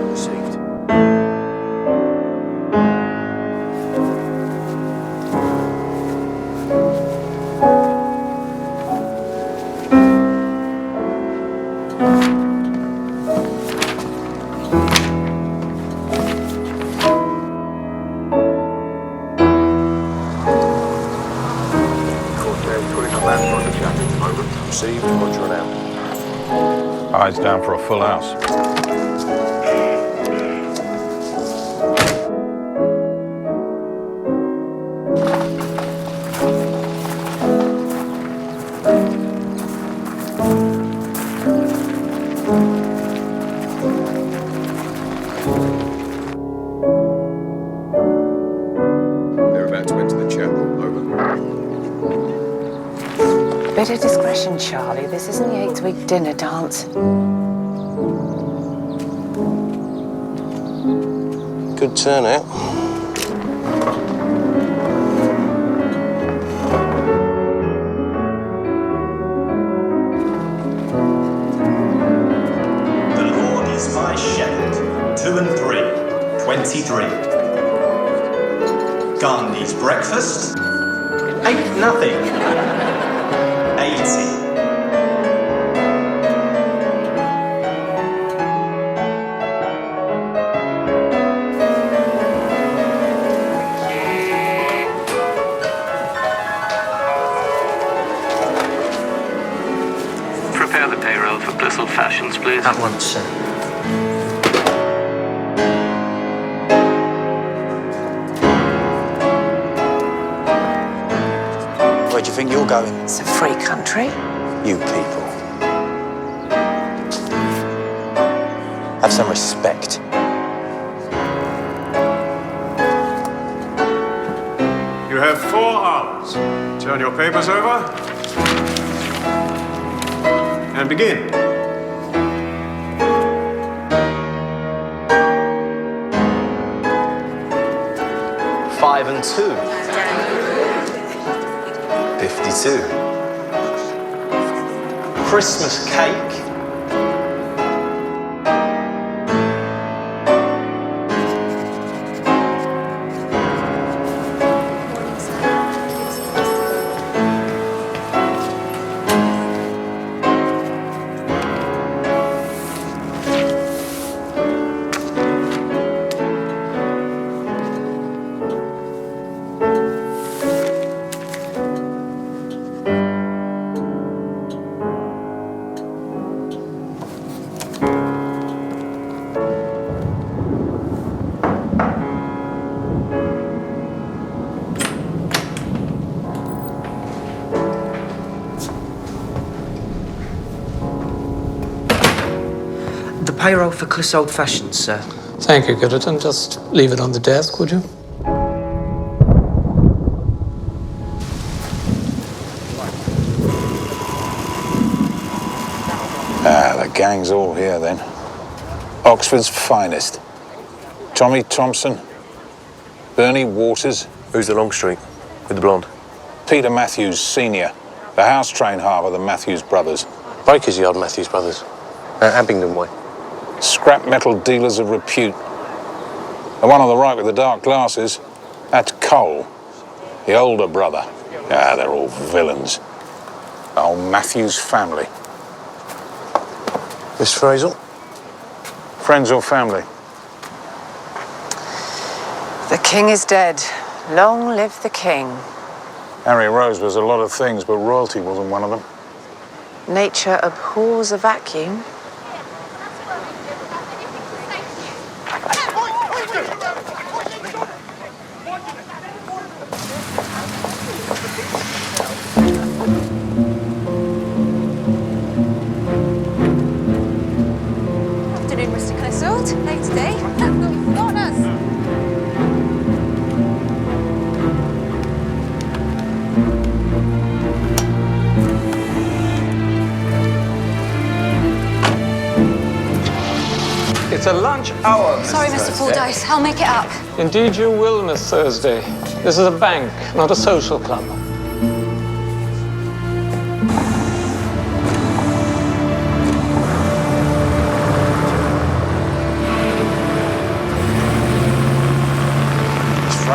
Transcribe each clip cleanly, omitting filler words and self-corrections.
Received. Received. Roger and out. Eyes down for a full house. They're about to enter the chapel. Over. Bit of discretion, Charlie. This isn't the 8th-week dinner dance. Good turnout. The Lord is my shepherd. 2 and 3. 23. Gandhi's breakfast. 8 nothing. 80. Prepare the payroll for Blissful Fashions, please. At once, sir. Where do you think you're going? It's a free country. You people. Have some respect. You have 4 hours. Turn your papers over. And begin. Five and 2. 52. Christmas cake. The payroll for Cliff's Old Fashions, sir. Thank you, Goodington. Just leave it on the desk, would you? The gang's all here then. Oxford's finest. Tommy Thompson, Bernie Waters. Who's the Longstreet with the blonde? Peter Matthews Sr., the house train half of the Matthews brothers. Baker's Yard Matthews Brothers. Abingdon way. Scrap metal dealers of repute. The one on the right with the dark glasses, that's Cole, the older brother. They're all villains. The whole Matthews family. Miss Frazel? Friends or family? The king is dead. Long live the king. Harry Rose was a lot of things, but royalty wasn't one of them. Nature abhors a vacuum. Afternoon, Mr. Clissold. Late today. You've forgotten us. It's a lunch hour, Miss Sorry, Mr. Thursday. Fordyce. I'll make it up. Indeed you will, Miss Thursday. This is a bank, not a social club.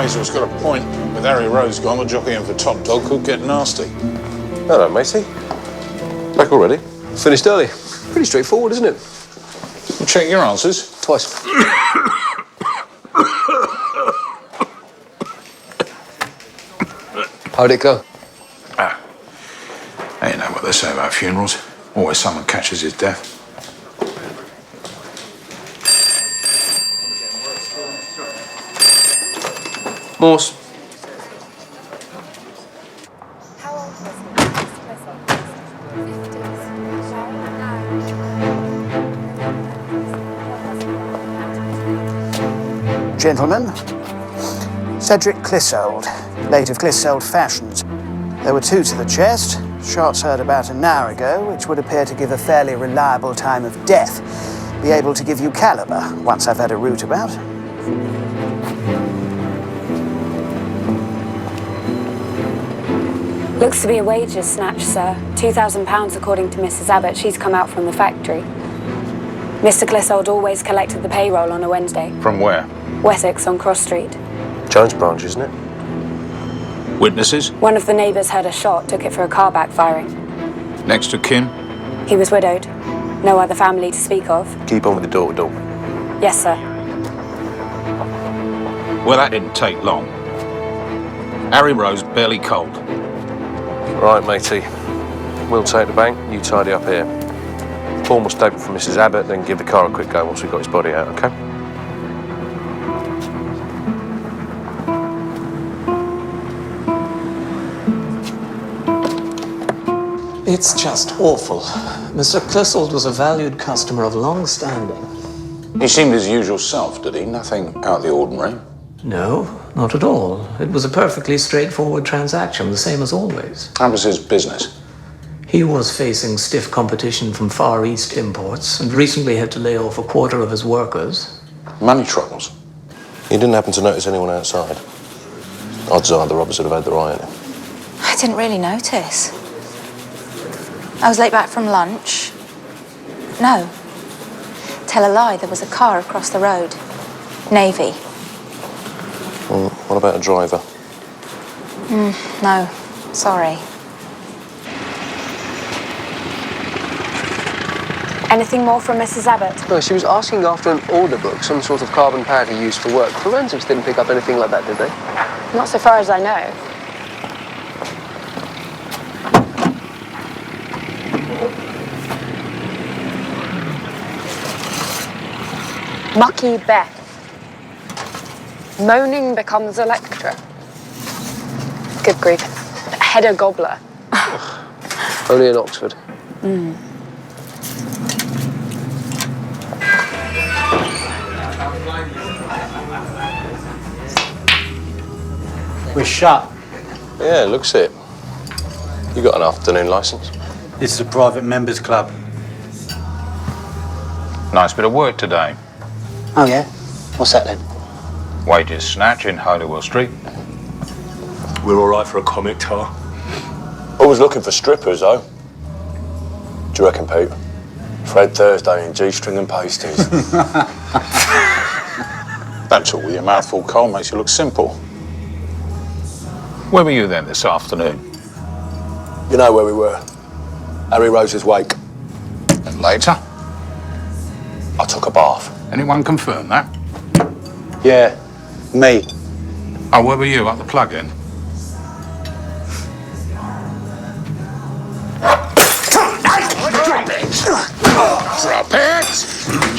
Hazel's got a point. With Harry Rose gone, the jockeying for Top Dog could get nasty. Hello, matey. Back already? Finished early. Pretty straightforward, isn't it? You check your answers. Twice. How'd it go? You know what they say about funerals. Always someone catches his death. Morse. How old was he? Gentlemen, Cedric Clissold, late of Clissold Fashions. There were 2 to the chest, shots heard about an hour ago, which would appear to give a fairly reliable time of death. Be able to give you caliber once I've had a root about. Looks to be a wages snatch, sir. £2,000 according to Mrs. Abbott. She's come out from the factory. Mr. Clissold always collected the payroll on a Wednesday. From where? Wessex on Cross Street. Jones branch, isn't it? Witnesses? One of the neighbours heard a shot, took it for a car backfiring. Next of kin? He was widowed. No other family to speak of. Keep on with the door-to-door. Yes, sir. Well, that didn't take long. Harry Rose barely cold. Right, matey. We'll take the bank, you tidy up here. Formal statement from Mrs. Abbott, then give the car a quick go once we've got his body out, OK? It's just awful. Mr. Clissold was a valued customer of long standing. He seemed his usual self, did he? Nothing out of the ordinary. No, not at all. It was a perfectly straightforward transaction, the same as always. How was his business? He was facing stiff competition from Far East imports and recently had to lay off a quarter of his workers. Money troubles? You didn't happen to notice anyone outside? Odds are the robbers would have had their eye on him. I didn't really notice. I was late back from lunch. No. Tell a lie, there was a car across the road. Navy. Well, what about a driver? No. Sorry. Anything more from Mrs. Abbott? No, she was asking after an order book, some sort of carbon powder used for work. Forensics didn't pick up anything like that, did they? Not so far as I know. Mucky Beth. Moaning becomes Electra. Good grief. Hedda Gobbler. Only in Oxford. We're shut. Yeah, looks it. You got an afternoon licence? This is a private members club. Nice bit of work today. Oh, yeah? What's that then? Wages snatch in Holywell Street. We're all right for a comic, Tar. Always looking for strippers, though. Do you reckon, Pete? Fred Thursday in G-string and pasties. That's all with your mouth full coal makes you look simple. Where were you then this afternoon? You know where we were. Harry Rose's wake. And later? I took a bath. Anyone confirm that? Yeah, me. Oh, where were you? Up the plug-in? Drop it!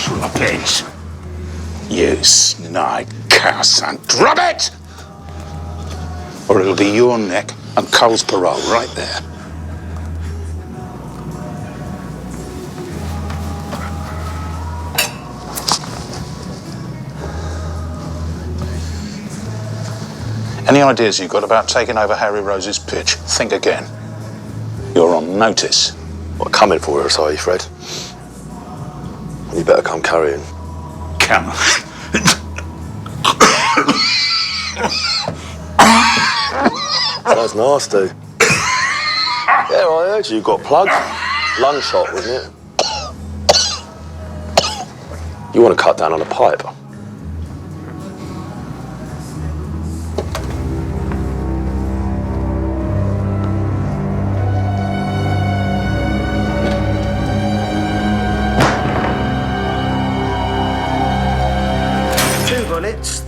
Drop it! You snide cow son, drop it! Or it'll be your neck and Cole's parole right there. Any ideas you've got about taking over Harry Rose's pitch? Think again. You're on notice. What, coming for us, are you, Fred? You better come carrying. Come on. Sounds nasty. Yeah, I heard you got plugged. Lung shot, wasn't it? You want to cut down on a pipe?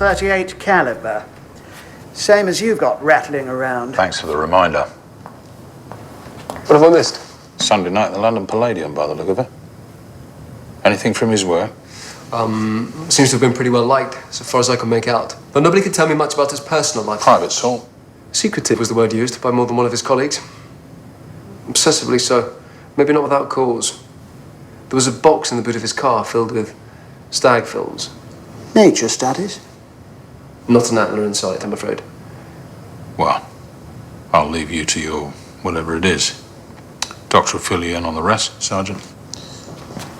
.38 caliber. Same as you've got rattling around. Thanks for the reminder. What have I missed? Sunday night at the London Palladium, by the look of it. Anything from his work? Seems to have been pretty well liked, so far as I can make out. But nobody could tell me much about his personal life. Private sort. Secretive was the word used by more than one of his colleagues. Obsessively so. Maybe not without cause. There was a box in the boot of his car filled with stag films. Nature studies? Not an antler in sight, I'm afraid. Well, I'll leave you to your whatever it is. Doctor will fill you in on the rest, Sergeant.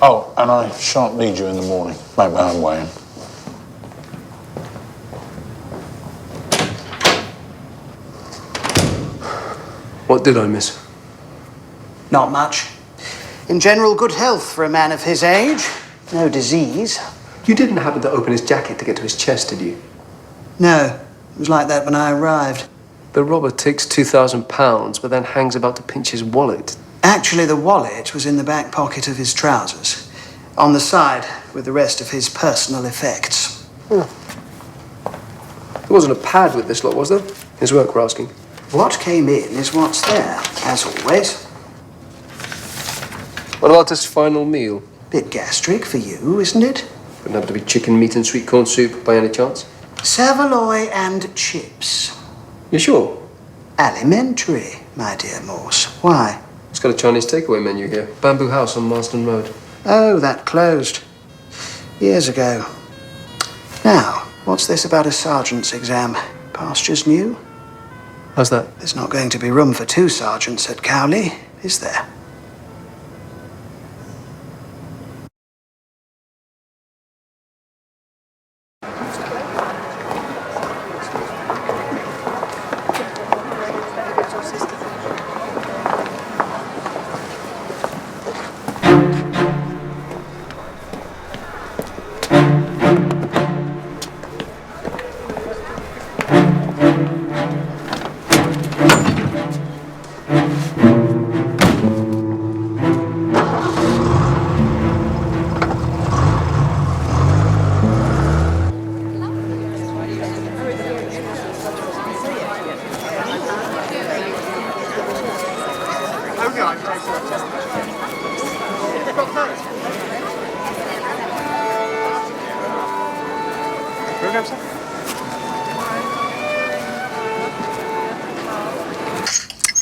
Oh, and I shan't need you in the morning. Make my own way in. What did I miss? Not much. In general, good health for a man of his age. No disease. You didn't happen to open his jacket to get to his chest, did you? No, it was like that when I arrived. The robber takes £2,000, but then hangs about to pinch his wallet. Actually, the wallet was in the back pocket of his trousers, on the side with the rest of his personal effects. There wasn't a pad with this lot, was there? His work, we're asking. What came in is what's there, as always. What about this final meal? Bit gastric for you, isn't it? Wouldn't happen to be chicken, meat and sweet corn soup by any chance? Saveloy and chips. You sure? Alimentary, my dear Morse. Why? It's got a Chinese takeaway menu here. Bamboo House on Marsden Road. Oh, that closed. Years ago. Now, what's this about a sergeant's exam? Pastures new? How's that? There's not going to be room for 2 sergeants at Cowley, is there?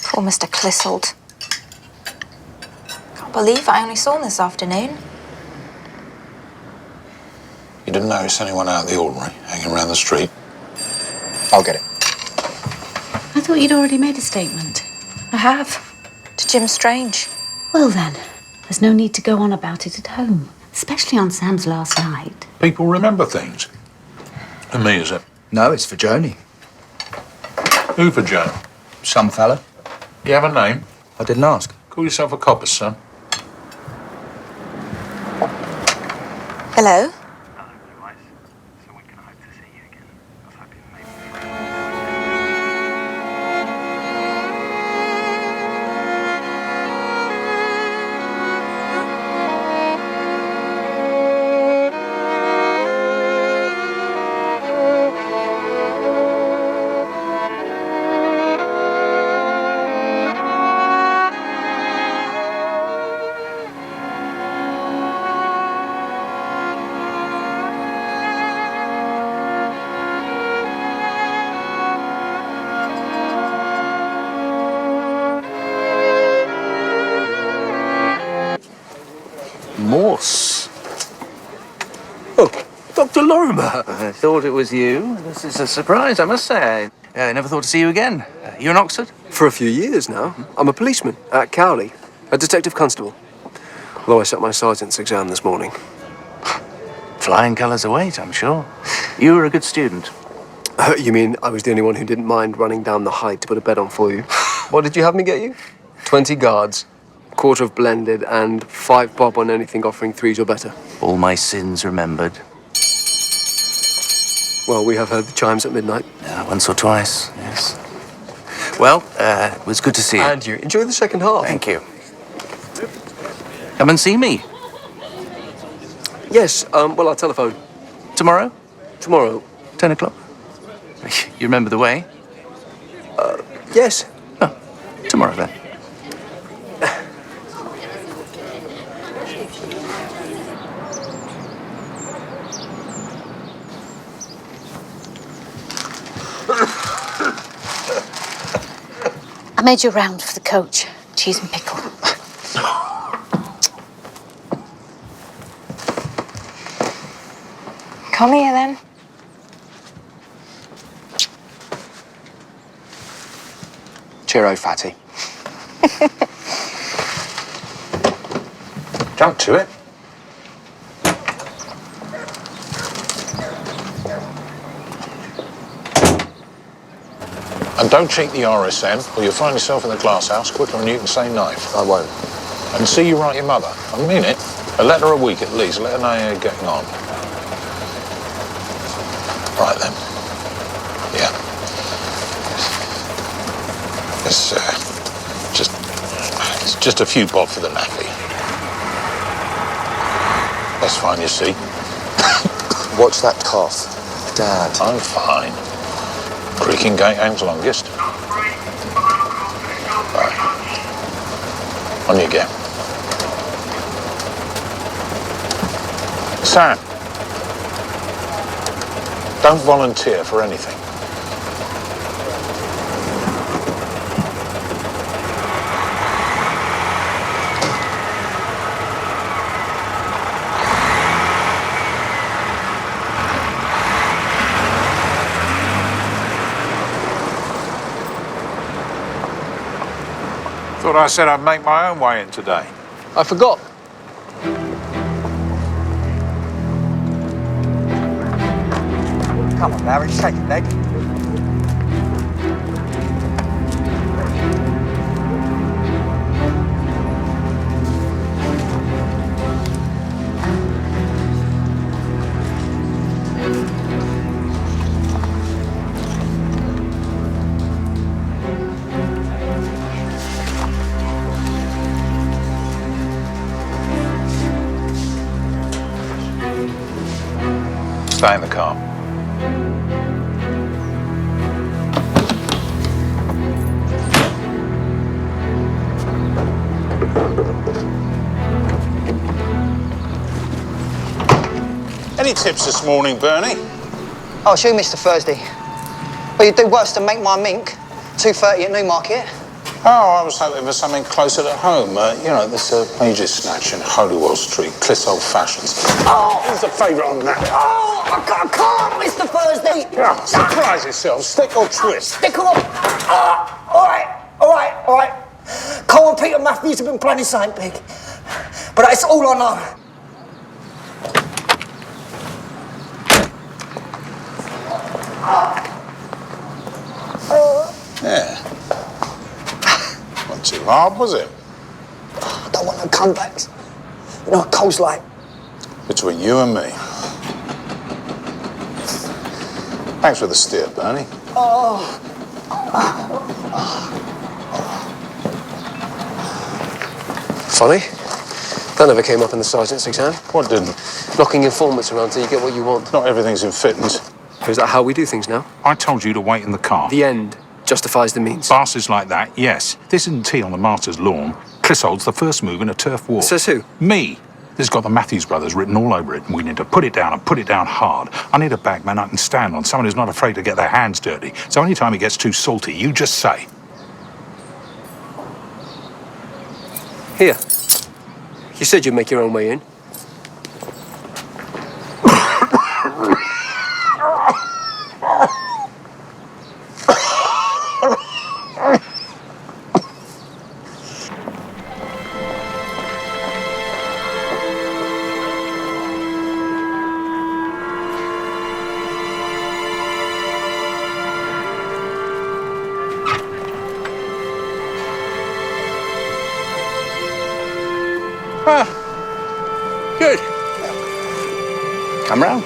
Poor Mr. Clissold. Can't believe I only saw him this afternoon. You didn't notice anyone out of the ordinary hanging around the street? I'll get it. I thought you'd already made a statement. I have. To Jim Strange. Well then, there's no need to go on about it at home, especially on Sam's last night. People remember things. And me, is it? No, it's for Joni. Who for Joan? Some fella. You have a name? I didn't ask. Call yourself a copper, son. Hello? Morse. Oh, Dr. Lorimer. I thought it was you. This is a surprise, I must say. I never thought to see you again. You're in Oxford? For a few years now. I'm a policeman at Cowley, a detective constable. Although I sat my sergeant's exam this morning. Flying colours await, I'm sure. You were a good student. You mean I was the only one who didn't mind running down the height to put a bed on for you? What did you have me get you? 20 guards, quarter of blended, and 5 bob on anything offering 3s or better. All my sins remembered. Well, we have heard the chimes at midnight. Once or twice, yes. Well, it was good to see you. And you. Enjoy the second half. Thank you. Come and see me. Yes, well, I'll telephone. Tomorrow? Tomorrow. 10 o'clock? You remember the way? Yes. Oh, tomorrow then. I made you a round for the coach. Cheese and pickle. Come here then. Cheerio, fatty. Jump to it. And don't cheat the RSM, or you'll find yourself in the glass house quicker than you can say knife. I won't. And see you write your mother. I mean it. A letter a week at least. Let her know how you're getting on. Right then. Yeah. It's just a few bob for the nappy. That's fine, you see. Watch that cough. Dad. I'm fine. Creaking gate hangs longest. Right. On you go. Sam. Don't volunteer for anything. Thought I said I'd make my own way in today. I forgot. Come on, Larry, shake a leg. Stay in the car. Any tips this morning, Bernie? Oh, sure, Mr. Thursday. But you'd do worse than make my mink. 2:30 at Newmarket. Oh, I was hoping for something closer to home. You know, this Pages Snatch in Holywell Street, Clissold Fashions. Oh, who's the favourite on that? Oh, I can't, Mr. Thursday. Yeah, surprise yourself. Stick or twist? Stick or... all right. Cole and Peter Matthews have been planning something big. But that's all I know. Yeah. Not too hard, was it? I don't want no comebacks. You know what Cole's like. Between you and me. Thanks for the steer, Bernie. Funny. That never came up in the sergeant's exam. What didn't? Knocking informants around till you get what you want. Not everything's in fittings. Is that how we do things now? I told you to wait in the car. The end justifies the means. Bastards like that, yes. This isn't tea on the master's lawn. Clissold's the first move in a turf war. Says who? Me. This has got the Matthews brothers written all over it, and we need to put it down and put it down hard. I need a bagman I can stand on, someone who's not afraid to get their hands dirty. So anytime it gets too salty, you just say. Here. You said you'd make your own way in. Good. Come round.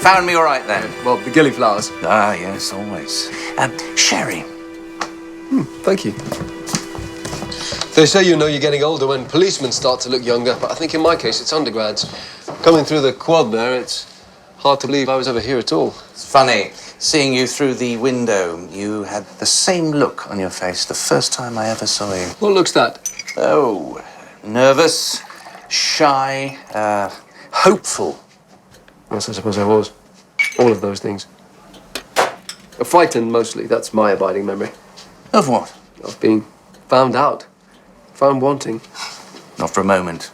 Found me all right then? Well, the gillyflowers. Ah, yes, always. Sherry. Thank you. They say you know you're getting older when policemen start to look younger, but I think in my case it's undergrads. Coming through the quad there, it's hard to believe I was ever here at all. It's funny, seeing you through the window. You had the same look on your face the first time I ever saw you. What look's that? Oh, nervous, shy, hopeful. Yes, I suppose I was. All of those things. Frightened, mostly. That's my abiding memory. Of what? Of being found out. Found wanting. Not for a moment.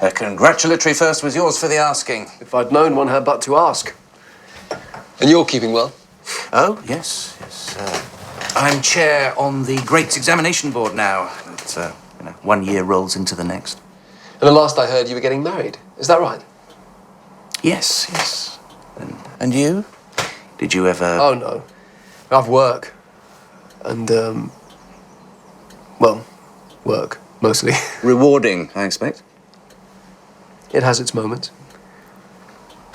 A congratulatory first was yours for the asking. If I'd known, one had but to ask. And you're keeping well? Oh, yes. I'm chair on the Greats Examination Board now. It's, 1 year rolls into the next. And the last I heard, you were getting married. Is that right? Yes. And you? Did you ever... Oh, no. I've work. And, well, work, mostly. Rewarding, I expect. It has its moments.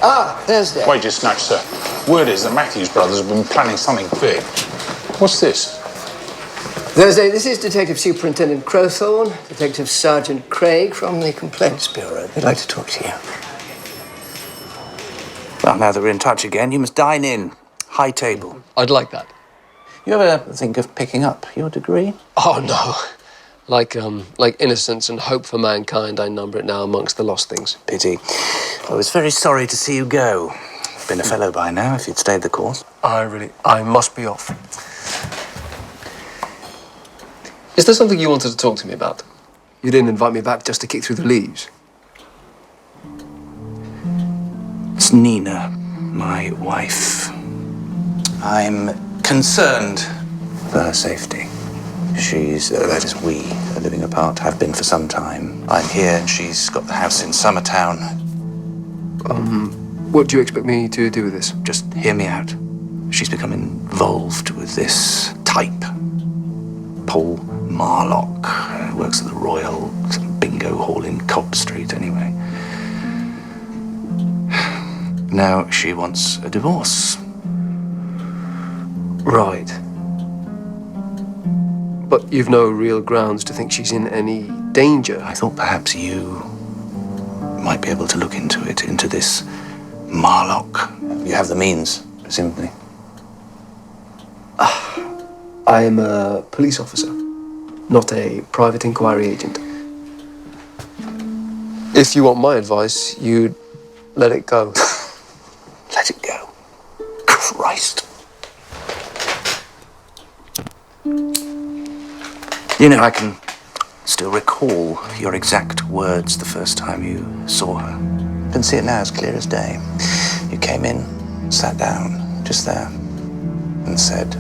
Ah, Thursday. Wages snatch, sir. Word is the Matthews brothers have been planning something big. What's this? Thursday, this is Detective Superintendent Crowthorne, Detective Sergeant Craig from the Complaints Bureau. They'd like to talk to you. Well, now that we're in touch again, you must dine in. High table. I'd like that. You ever think of picking up your degree? Oh, no. Like innocence and hope for mankind, I number it now amongst the lost things. Pity. I was very sorry to see you go. Been a fellow by now, if you'd stayed the course. I must be off. Is there something you wanted to talk to me about? You didn't invite me back just to kick through the leaves. It's Nina, my wife. I'm concerned for her safety. She's, that is we, are living apart, have been for some time. I'm here and she's got the house in Summertown. What do you expect me to do with this? Just hear me out. She's become involved with this type. Paul Marlock. Works at the Royal Bingo Hall in Cobb Street, anyway. Now she wants a divorce. Right. But you've no real grounds to think she's in any danger. I thought perhaps you might be able to look into it, into this Marlock. You have the means, presumably. I am a police officer, not a private inquiry agent. If you want my advice, you'd let it go. Let it go. Christ. You know, I can still recall your exact words the first time you saw her. I can see it now as clear as day. You came in, sat down, just there, and said,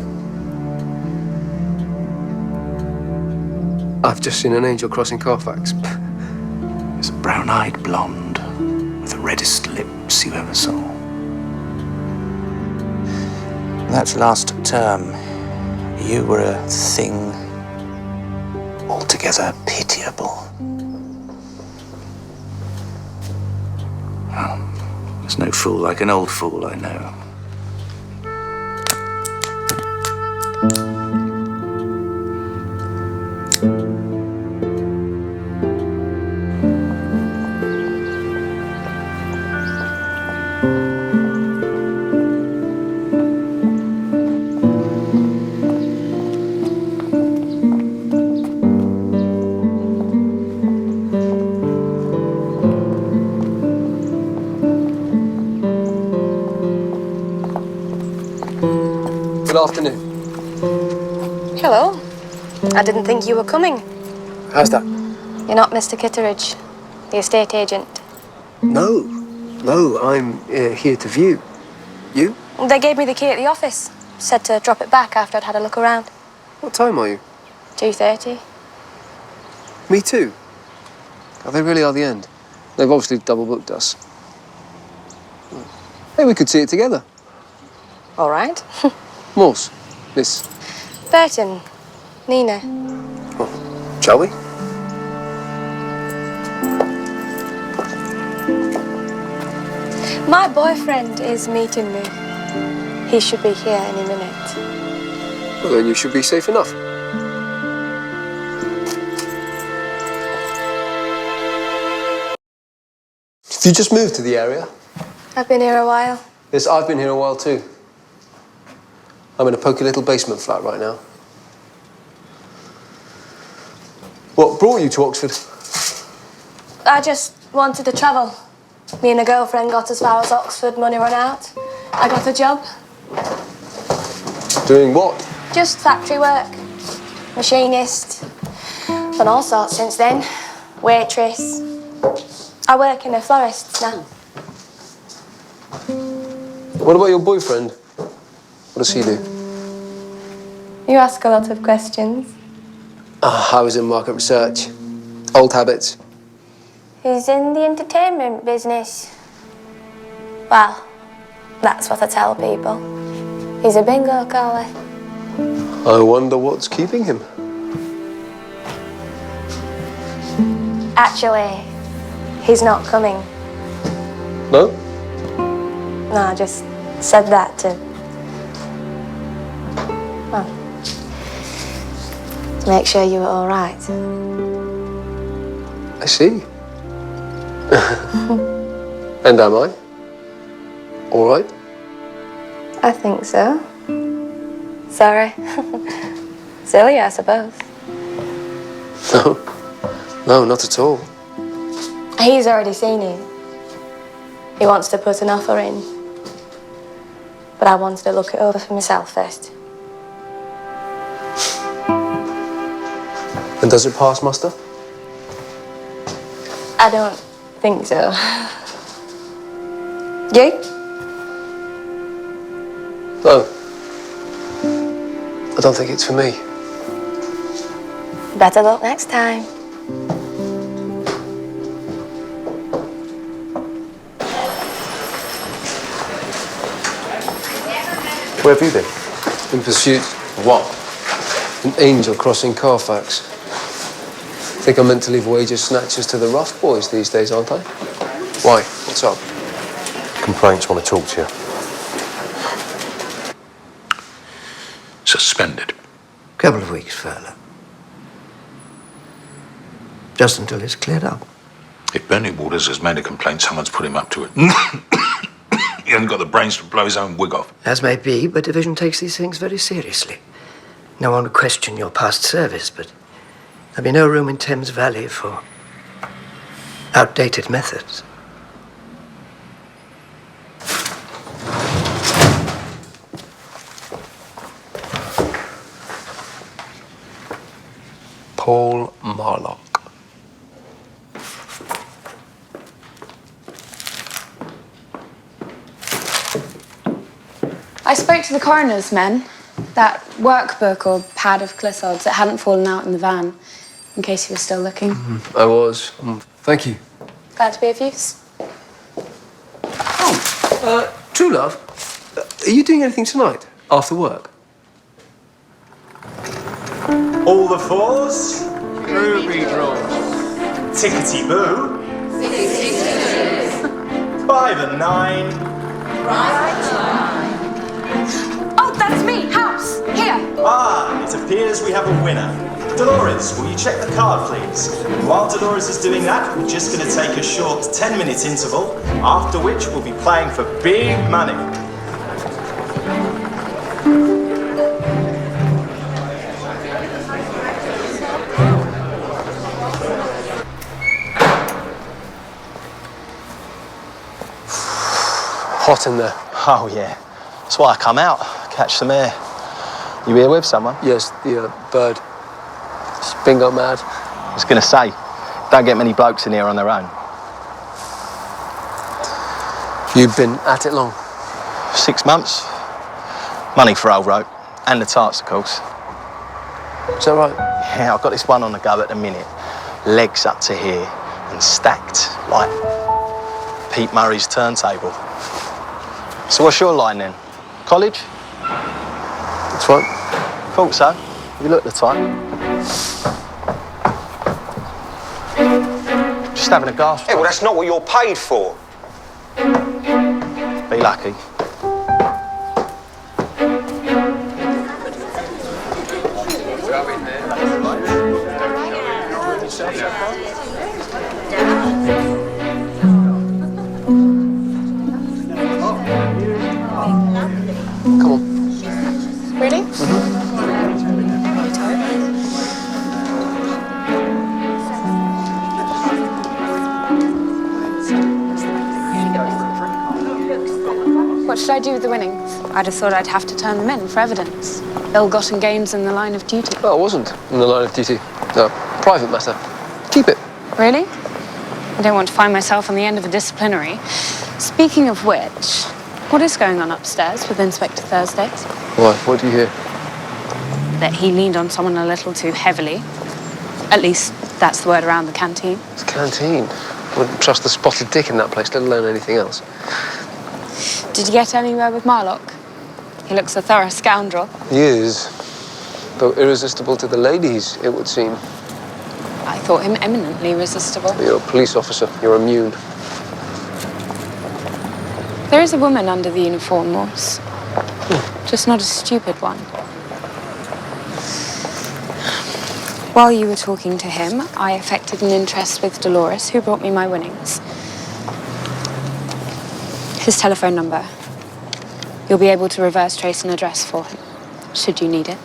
I've just seen an angel crossing Carfax. It's a brown-eyed blonde with the reddest lips you ever saw. That last term, you were a thing altogether pitiable. Well, there's no fool like an old fool, I know. Good afternoon. Hello. I didn't think you were coming. How's that? You're not Mr. Kitteridge, the estate agent. No, I'm here to view. You? They gave me the key at the office. Said to drop it back after I'd had a look around. What time are you? 2:30. Me too. Oh, they really are the end. They've obviously double booked us. Maybe we could see it together. All right. Morse, Miss. Burton. Nina. Well, shall we? My boyfriend is meeting me. He should be here any minute. Well, then you should be safe enough. You just moved to the area? I've been here a while. Yes, I've been here a while too. I'm in a poky little basement flat right now. What brought you to Oxford? I just wanted to travel. Me and a girlfriend got as far as Oxford, money ran out. I got a job. Doing what? Just factory work. Machinist. Done all sorts since then. Waitress. I work in a florist's now. What about your boyfriend? What does he do? You ask a lot of questions. I was in market research. Old habits. He's in the entertainment business. Well, that's what I tell people. He's a bingo caller. I wonder what's keeping him. Actually, he's not coming. No? No, I just said that to... well, to make sure you were all right. I see. And am I? All right? I think so. Sorry. Silly, I suppose. No, not at all. He's already seen it. He wants to put an offer in. But I wanted to look it over for myself first. And does it pass muster? I don't think so. You? No. I don't think it's for me. Better luck next time. Where have you been? In pursuit of what? an angel crossing Carfax. Think I'm meant to leave wages snatchers to the rough boys these days, aren't I? Why? What's up? Complaints want to talk to you. Suspended. Couple of weeks furlough. Just until it's cleared up. If Bernie Waters has made a complaint, someone's put him up to it. He hasn't got the brains to blow his own wig off. As may be, but Division takes these things very seriously. No one would question your past service, but there'd be no room in Thames Valley for outdated methods. Paul Marlock. I spoke to the coroner's men. That workbook or pad of Clissold's that hadn't fallen out in the van, in case you were still looking. I was. Thank you. Glad to be of use. True love, are you doing anything tonight, after work? All the fours. Ruby draw. Tickety boo. 5 and 9. Oh, that's me! House! Here! Ah, it appears we have a winner. Dolores, will you check the card, please? While Dolores is doing that, we're just going to take a short 10-minute interval, after which we'll be playing for big money. Hot in there. Oh, yeah. That's why I come out, catch some air. You here with someone? Yes, the bird. It's bingo mad. I was going to say, don't get many blokes in here on their own. You've been at it long? 6 months. Money for old rope. And the tarts, of course. Is that right? Yeah, I've got this one on the go at the minute. Legs up to here and stacked like Pete Murray's turntable. So what's your line then? College? That's right. Thought so. You look the type. Just having a gasp. Yeah, well, that's not what you're paid for. Be lucky. What should I do with the winnings? I'd have thought I'd have to turn them in for evidence. Ill-gotten gains in the line of duty. Oh, it wasn't in the line of duty. No, private matter. Keep it. Really? I don't want to find myself on the end of a disciplinary. Speaking of which, what is going on upstairs with Inspector Thursday? Why? What do you hear? That he leaned on someone a little too heavily. At least, that's the word around the canteen. It's a canteen. Wouldn't trust the spotted dick in that place, let alone anything else. Did you get anywhere with Marlock? He looks a thorough scoundrel. He is. Though irresistible to the ladies, it would seem. I thought him eminently resistible. You're a police officer. You're immune. There is a woman under the uniform, Morse. Just not a stupid one. While you were talking to him, I affected an interest with Dolores, who brought me my winnings. His telephone number. You'll be able to reverse trace an address for him, should you need it.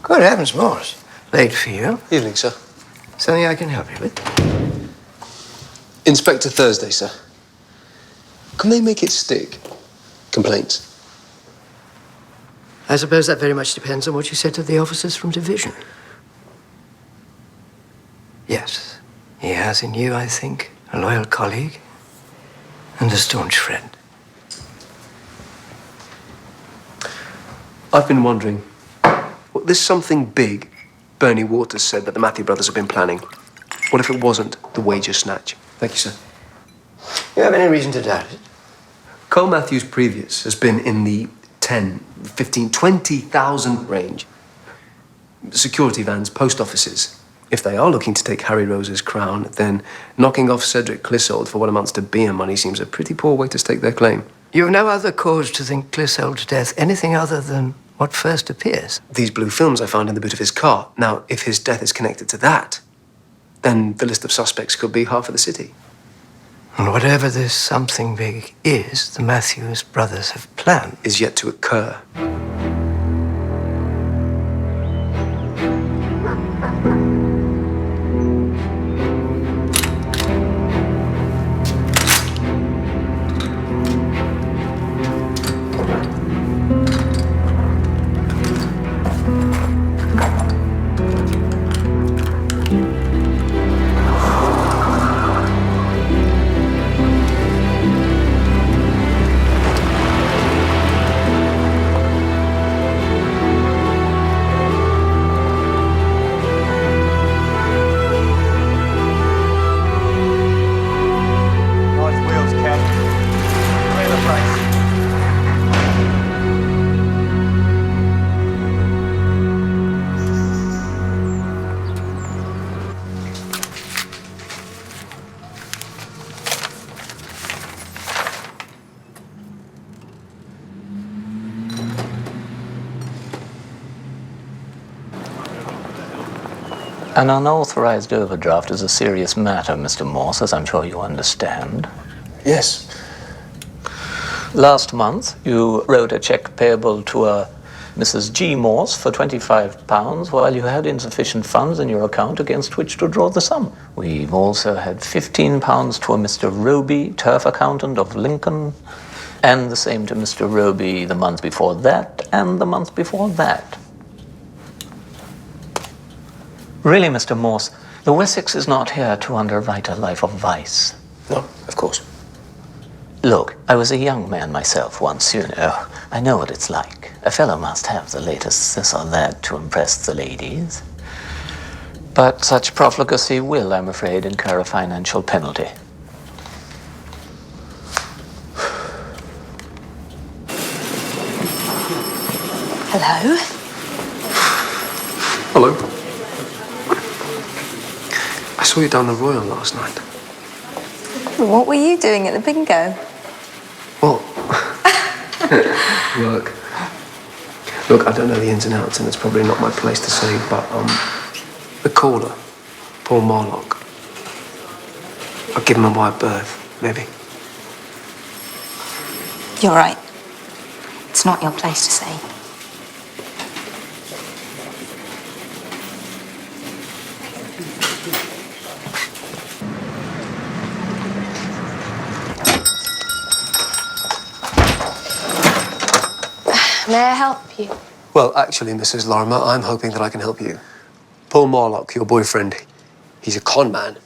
Good heavens, Morse. Late for you. Evening, sir. Something I can help you with? Inspector Thursday, sir. Can they make it stick? Complaints? I suppose that very much depends on what you said to the officers from division. Yes, he has in you, I think, a loyal colleague and a staunch friend. I've been wondering. Well, there's something big Bernie Waters said that the Matthew brothers have been planning. What if it wasn't the wager snatch? Thank you, sir. You have any reason to doubt it? Cole Matthews' previous has been in the 10, 15, 20,000 range. Security vans, post offices. If they are looking to take Harry Rose's crown, then knocking off Cedric Clissold for what amounts to beer money seems a pretty poor way to stake their claim. You have no other cause to think Clissold's death anything other than what first appears. These blue films I found in the boot of his car. Now, if his death is connected to that, then the list of suspects could be half of the city. And whatever this something big is, the Matthews brothers have planned. Is yet to occur. An unauthorized overdraft is a serious matter, Mr. Morse, as I'm sure you understand. Yes. Last month, you wrote a check payable to a Mrs. G. Morse for £25 while you had insufficient funds in your account against which to draw the sum. We've also had £15 to a Mr. Roby, turf accountant of Lincoln, and the same to Mr. Roby the month before that and the month before that. Really, Mr. Morse, the Wessex is not here to underwrite a life of vice. No, of course. Look, I was a young man myself once, you know. I know what it's like. A fellow must have the latest this or that to impress the ladies. But such profligacy will, I'm afraid, incur a financial penalty. Hello? Hello. I saw you down the Royal last night. What were you doing at the bingo? Well, work. Look, I don't know the ins and outs, and it's probably not my place to say, but the caller, Paul Marlock, I'll give him a wide berth, maybe. You're right. It's not your place to say. May I help you? Well, actually, Mrs. Lorimer, I'm hoping that I can help you. Paul Marlock, your boyfriend, he's a con man.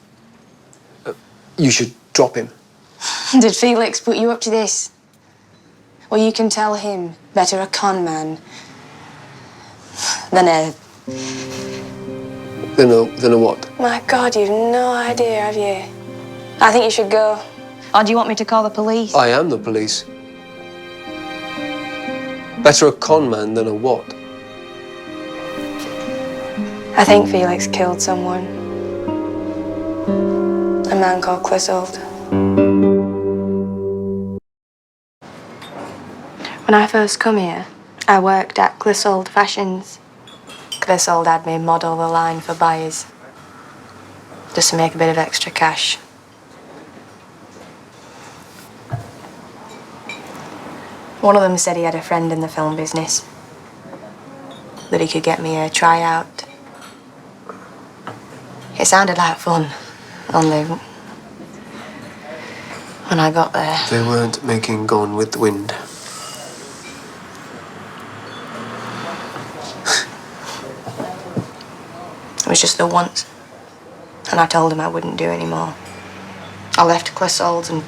You should drop him. Did Felix put you up to this? Well, you can tell him, better a con man than a... Than a what? My God, you've no idea, have you? I think you should go. Or do you want me to call the police? I am the police. Better a con man than a what? I think Felix killed someone. A man called Clissold. When I first come here, I worked at Clissold Fashions. Clissold had me model the line for buyers, just to make a bit of extra cash. One of them said he had a friend in the film business, that he could get me a tryout. It sounded like fun, only when I got there... They weren't making Gone with the Wind. It was just the once, and I told him I wouldn't do any more. I left Clissold's and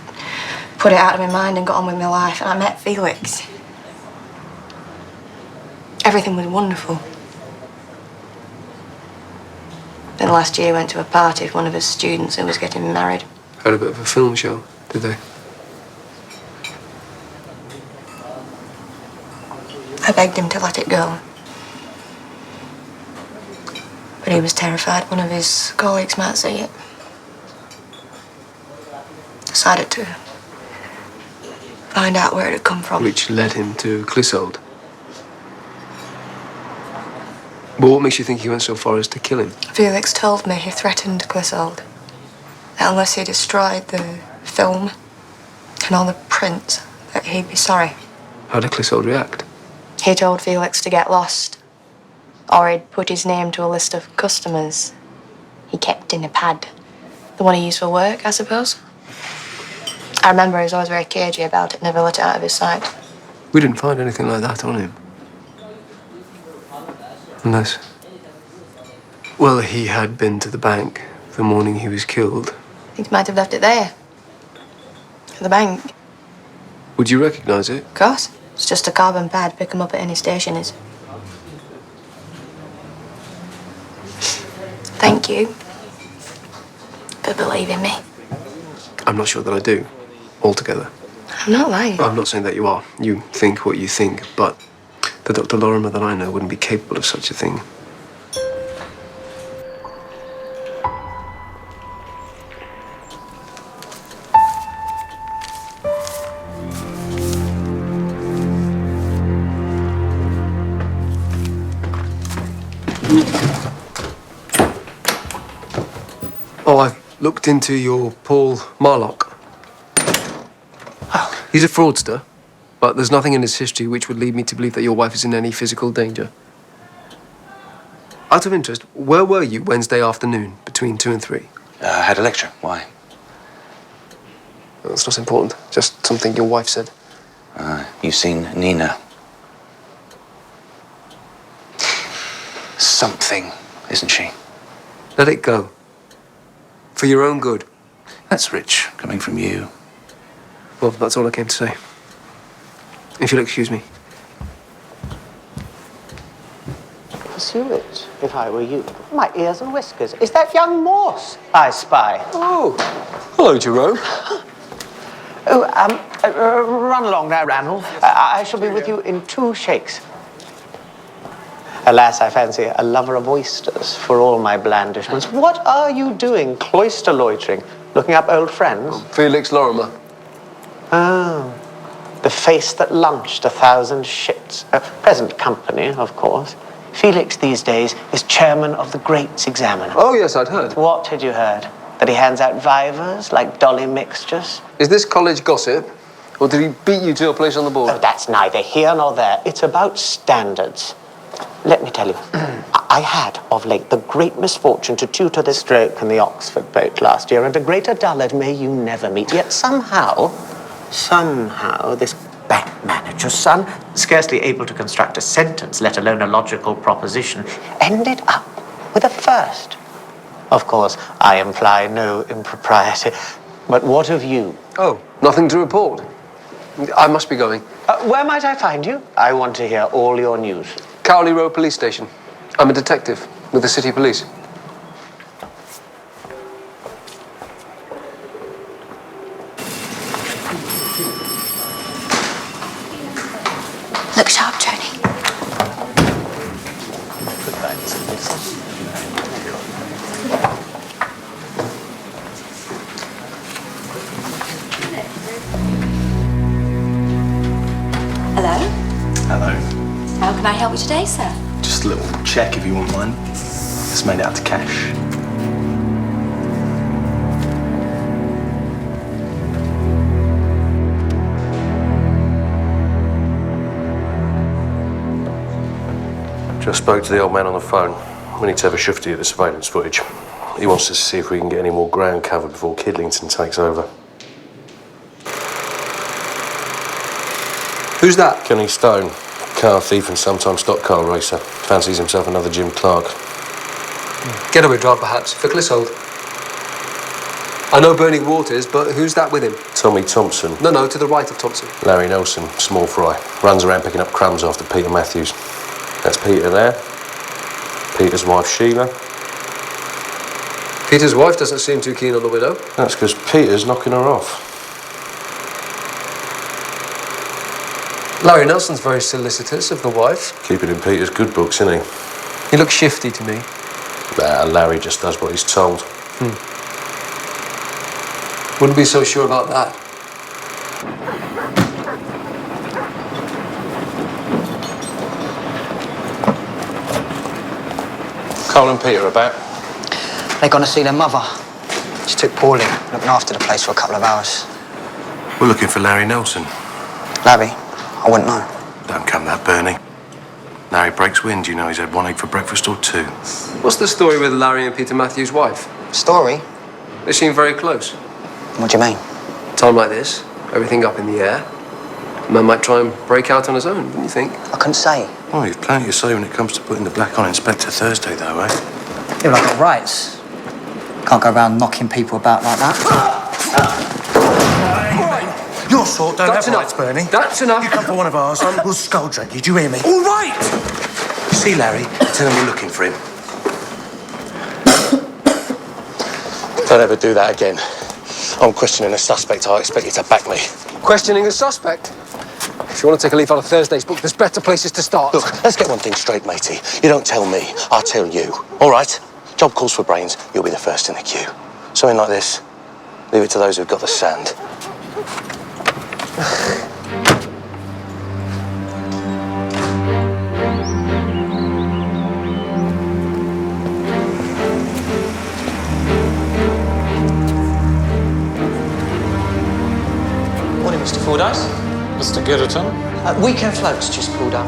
put it out of my mind and got on with my life, and I met Felix. Everything was wonderful. Then last year I went to a party with one of his students who was getting married. Had a bit of a film show, did they? I begged him to let it go. But he was terrified one of his colleagues might see it. Decided to find out where it had come from. Which led him to Clissold. But what makes you think he went so far as to kill him? Felix told me he threatened Clissold that unless he destroyed the film and all the prints, that he'd be sorry. How did Clissold react? He told Felix to get lost, or he'd put his name to a list of customers he kept in a pad. The one he used for work, I suppose. I remember he was always very cagey about it, never let it out of his sight. We didn't find anything like that on him. Unless... Well, he had been to the bank the morning he was killed. He might have left it there. At the bank. Would you recognize it? Of course. It's just a carbon pad. Pick 'em up at any stationers. Thank you for believing me. I'm not sure that I do, altogether. I'm not lying. I'm not saying that you are. You think what you think, but the Dr. Lorimer that I know wouldn't be capable of such a thing. Oh, I've looked into your Paul Marlock. He's a fraudster, but there's nothing in his history which would lead me to believe that your wife is in any physical danger. Out of interest, where were you Wednesday afternoon between 2 and 3? I had a lecture. Why? That's not important. Just something your wife said. You've seen Nina. Something, isn't she? Let it go. For your own good. That's rich, coming from you. Well, that's all I came to say. If you'll excuse me. Pursue it, if I were you. My ears and whiskers. Is that young Morse I spy? Oh, hello, Jerome. Run along now, Ranulph. I shall be with you in 2 shakes. Alas, I fancy a lover of oysters for all my blandishments. What are you doing, cloister loitering? Looking up old friends? Felix Lorimer. Oh, the face that launched 1,000 ships. Present company, of course. Felix these days is chairman of the Greats Examiner. Oh, yes, I'd heard. What had you heard? That he hands out vivas like dolly mixtures? Is this college gossip? Or did he beat you to a place on the board? Oh, that's neither here nor there. It's about standards. Let me tell you, I had, of late, the great misfortune to tutor the stroke and the Oxford boat last year, and a greater dullard may you never meet. Yet somehow, this bank manager's son, scarcely able to construct a sentence, let alone a logical proposition, ended up with a first. Of course, I imply no impropriety. But what of you? Oh, nothing to report. I must be going. Where might I find you? I want to hear all your news. Cowley Road Police Station. I'm a detective with the City Police. Look sharp, Tony. Hello? Hello. How can I help you today, sir? Just a little check if you wouldn't mind. Just made it out to cash. Just spoke to the old man on the phone. We need to have a shifty at the surveillance footage. He wants us to see if we can get any more ground covered before Kidlington takes over. Who's that? Kenny Stone, car thief and sometime stock car racer. Fancies himself another Jim Clark. Getaway driver, perhaps, for Clissold. I know Bernie Waters, but who's that with him? Tommy Thompson. No, to the right of Thompson. Larry Nelson, small fry. Runs around picking up crumbs after Peter Matthews. That's Peter there. Peter's wife, Sheila. Peter's wife doesn't seem too keen on the widow. That's because Peter's knocking her off. Larry Nelson's very solicitous of the wife. Keep it in Peter's good books, isn't he? He looks shifty to me. Larry just does what he's told. Wouldn't be so sure about that. Cole and Peter about? They're gonna see their mother. She took poorly, looking after the place for a couple of hours. We're looking for Larry Nelson. Larry? I wouldn't know. Don't come that, Bernie. Larry breaks wind, you know he's had one egg for breakfast or two. What's the story with Larry and Peter Matthews' wife? Story? They seem very close. What do you mean? Time like this, everything up in the air. A man might try and break out on his own, wouldn't you think? I couldn't say. Oh, you've plenty to say when it comes to putting the black on Inspector Thursday, though, eh? Yeah, well, I've got rights. Can't go around knocking people about like that. Your sort don't That's have enough. rights, Bernie. That's enough. You come for one of ours, we'll skull drag you. Do you hear me? All right! You see Larry? Tell him we're looking for him. Don't ever do that again. I'm questioning a suspect. I expect you to back me. Questioning a suspect? If you want to take a leaf out of Thursday's book, there's better places to start. Look, let's get one thing straight, matey. You don't tell me, I tell you. All right? Job calls for brains, you'll be the first in the queue. Something like this, leave it to those who've got the sand. Morning, Mr. Fordyce. Mr. Gitterton. Weekend floats just pulled up.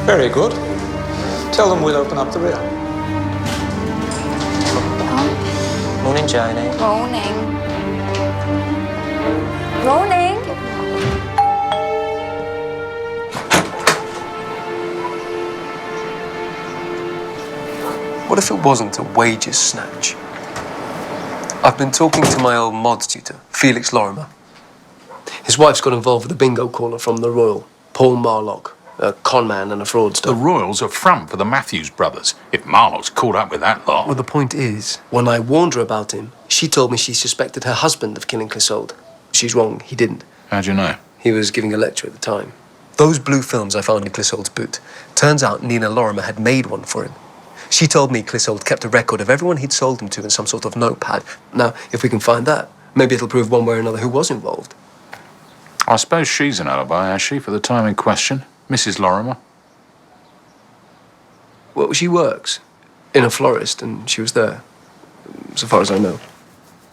Very good. Tell them we'll open up the rear. Morning, Janie. Morning. Morning. What if it wasn't a wages snatch? I've been talking to my old mods tutor, Felix Lorimer. His wife's got involved with a bingo caller from the Royal, Paul Marlock, a con man and a fraudster. The Royals are front for the Matthews brothers. If Marlock's caught up with that lot... Well, the point is, when I warned her about him, she told me she suspected her husband of killing Clissold. She's wrong, he didn't. How'd you know? He was giving a lecture at the time. Those blue films I found in Clissold's boot. Turns out Nina Lorimer had made one for him. She told me Clissold kept a record of everyone he'd sold them to in some sort of notepad. Now, if we can find that, maybe it'll prove one way or another who was involved. I suppose she's an alibi, has she, for the time in question? Mrs. Lorimer? Well, she works in a florist, and she was there, so far as I know.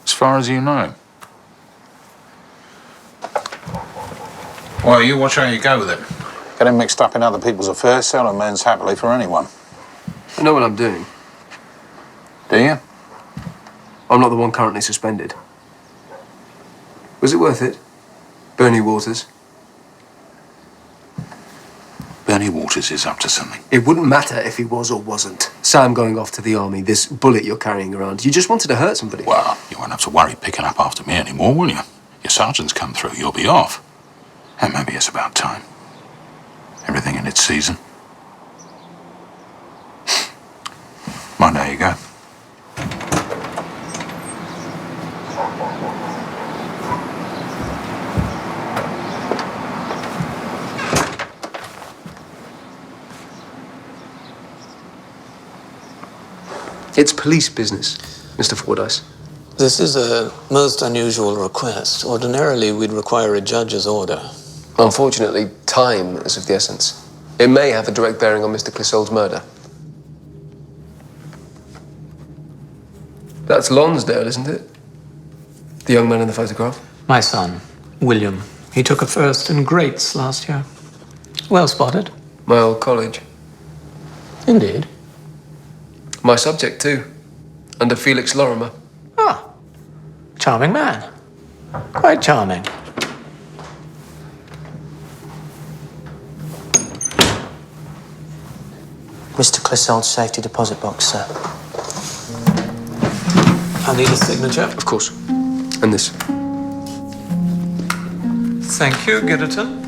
As far as you know? Well, you watch how you go with it. Get him mixed up in other people's affairs, sell amends happily for anyone. I know what I'm doing. Do you? I'm not the one currently suspended. Was it worth it? Bernie Waters? Waters is up to something. It wouldn't matter if he was or wasn't. Sam going off to the army, this bullet you're carrying around. You just wanted to hurt somebody. Well, you won't have to worry picking up after me anymore, will you? Your sergeant's come through, you'll be off. And maybe it's about time. Everything in its season. Mind how you go. It's police business, Mr. Fordyce. This is a most unusual request. Ordinarily, we'd require a judge's order. Unfortunately, time is of the essence. It may have a direct bearing on Mr. Clissold's murder. That's Lonsdale, isn't it? The young man in the photograph? My son, William. He took a first in Greats last year. Well spotted. My old college. Indeed. My subject, too. Under Felix Lorimer. Ah, charming man. Quite charming. Mr. Clissold's safety deposit box, sir. I need a signature. Of course. And this. Thank you, Gitterton.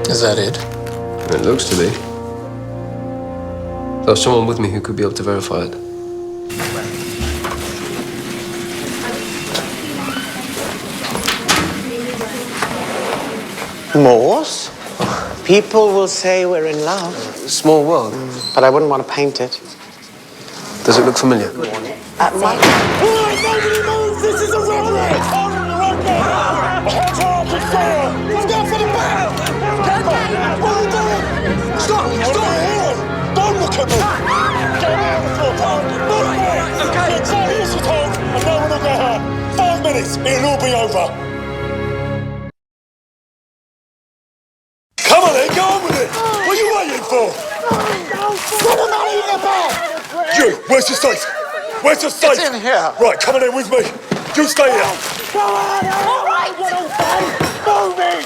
Is that it? It looks to be. There's someone with me who could be able to verify it. Morse? People will say we're in love. Small world. But I wouldn't want to paint it. Does it look familiar? Nobody moves! This is a robbery! Hands are up and fire! Let's go for the back! What are you doing? Stop! Stop here! Don't look at me! Get out of the floor, pal! Move it! Okay. It's all you should hold, and no one will get hurt. 5 minutes, it'll all be over. Come on then, go on with it! What are you waiting for? Put the money in the bag! You, where's the safe? Where's the safe? It's in here. Right, come on in with me. You stay here. Go on! All right! Move it!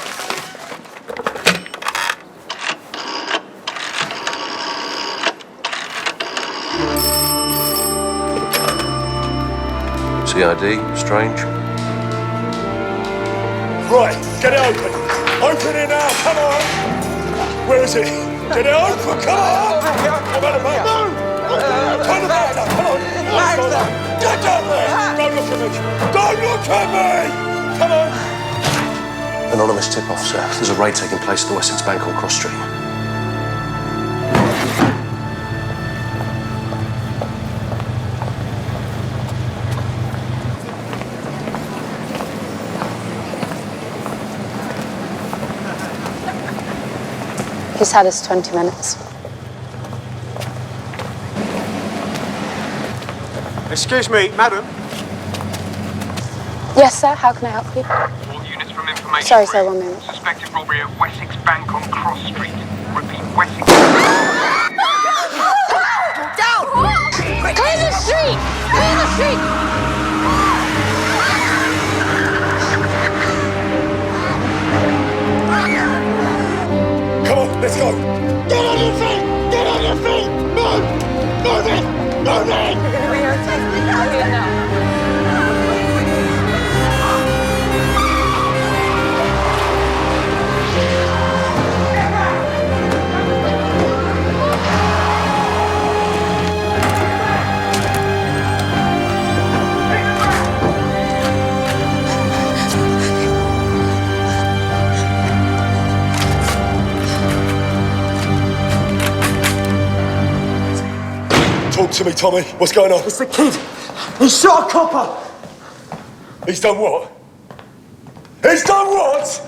CID, strange. Right, get it open. Open it now, come on. Where is it? Get it open, come on. Come on, mate. Move. Turn the back down, come on. Get down there. Don't look at me. Don't look at me. Come on. Anonymous tip-off, sir. There's a raid taking place at the Wessex Bank on Cross Street. He's had us 20 minutes. Excuse me, madam. Yes, sir. How can I help you? All units from information. Sorry, sir. 1 minute. Suspected robbery at Wessex Bank on Cross Street. Repeat, Wessex. Down! Clear the street! Clear the street! Come on, let's go. Get on your feet. Get on your feet. Move. Move it. Move it. Talk to me, Tommy. What's going on? It's the kid. He shot a copper. He's done what? He's done what?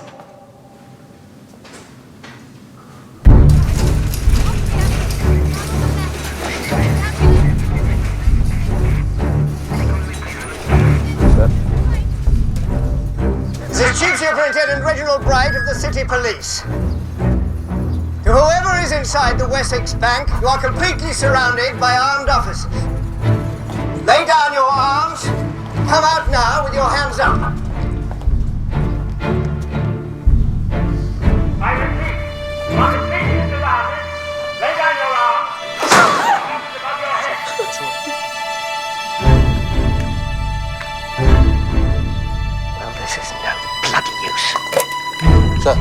Superintendent Reginald Bright of the City Police. To whoever is inside the Wessex Bank, you are completely surrounded by armed officers. Lay down your arms. Come out now with your hands up. I repeat, you are completely surrounded. Lay down your arms. Hands above your head. Well, this is no bloody use. Sir.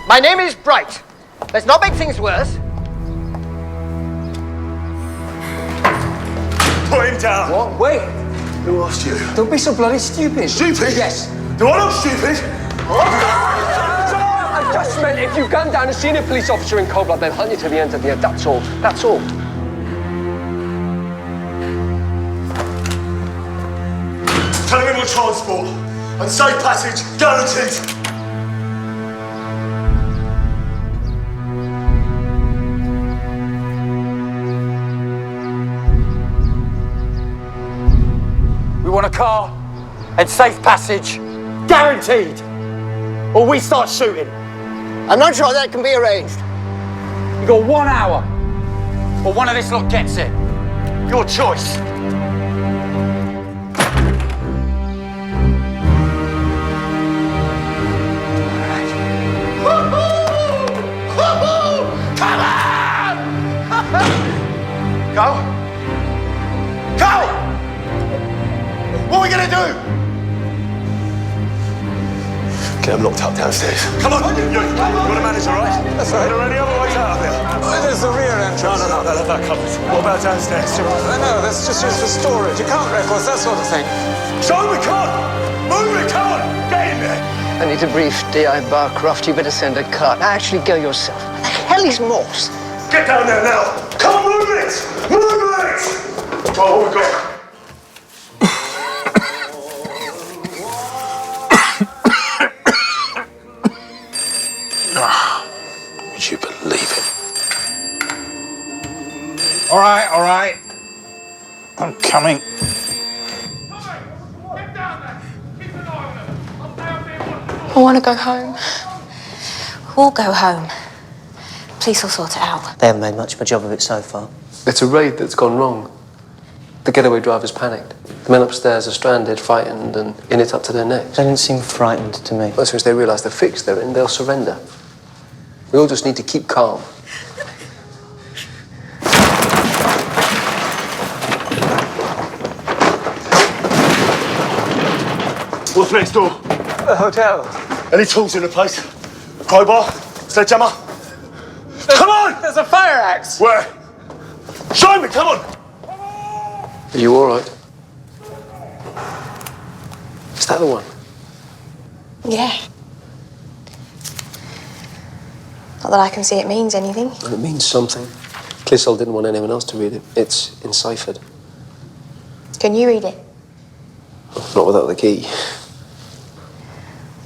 My name is Bright. Let's not make things worse. Put him down. What? Wait. Who asked you? Don't be so bloody stupid. Stupid? Yes. Do I look stupid? I just meant if you've gone down and seen a police officer in cold blood, they'll hunt you to the end of the earth. That's all. That's all. Telling him on transport. And safe passage, guaranteed. We want a car and safe passage, guaranteed. Or we start shooting. I'm not sure that can be arranged. You got 1 hour, or one of this lot gets it. Your choice. Come on! Go? Go! What are we gonna do? Get him locked up downstairs. Come on! You want to manage, all right? That's right. Are there any other ways out of here? There's the rear entrance. No, they'll have that covered. What about downstairs? No, that's just used for storage. Account records, that sort of thing. Show me, come on! Move it, come on! Get in there! I need to brief D.I. Barcroft. You better send a cart. Now, actually, go yourself. Where the hell is Morse? Get down there now! Come on, move it! Move it! Oh, what we got? Would you believe it? All right. I'm coming. I want to go home. We'll go home. Police will sort it out. They haven't made much of a job of it so far. It's a raid that's gone wrong. The getaway driver's panicked. The men upstairs are stranded, frightened, and in it up to their necks. They didn't seem frightened to me. Well, as soon as they realise the fix they're in, they'll surrender. We all just need to keep calm. What's next door? The hotel. Any tools in the place? Crowbar? Sledgehammer? Come on! There's a fire axe. Where? Show me, come on! Are you all right? Is that the one? Yeah. Not that I can see it means anything. Well, it means something. Clissold didn't want anyone else to read it. It's enciphered. Can you read it? Not without the key.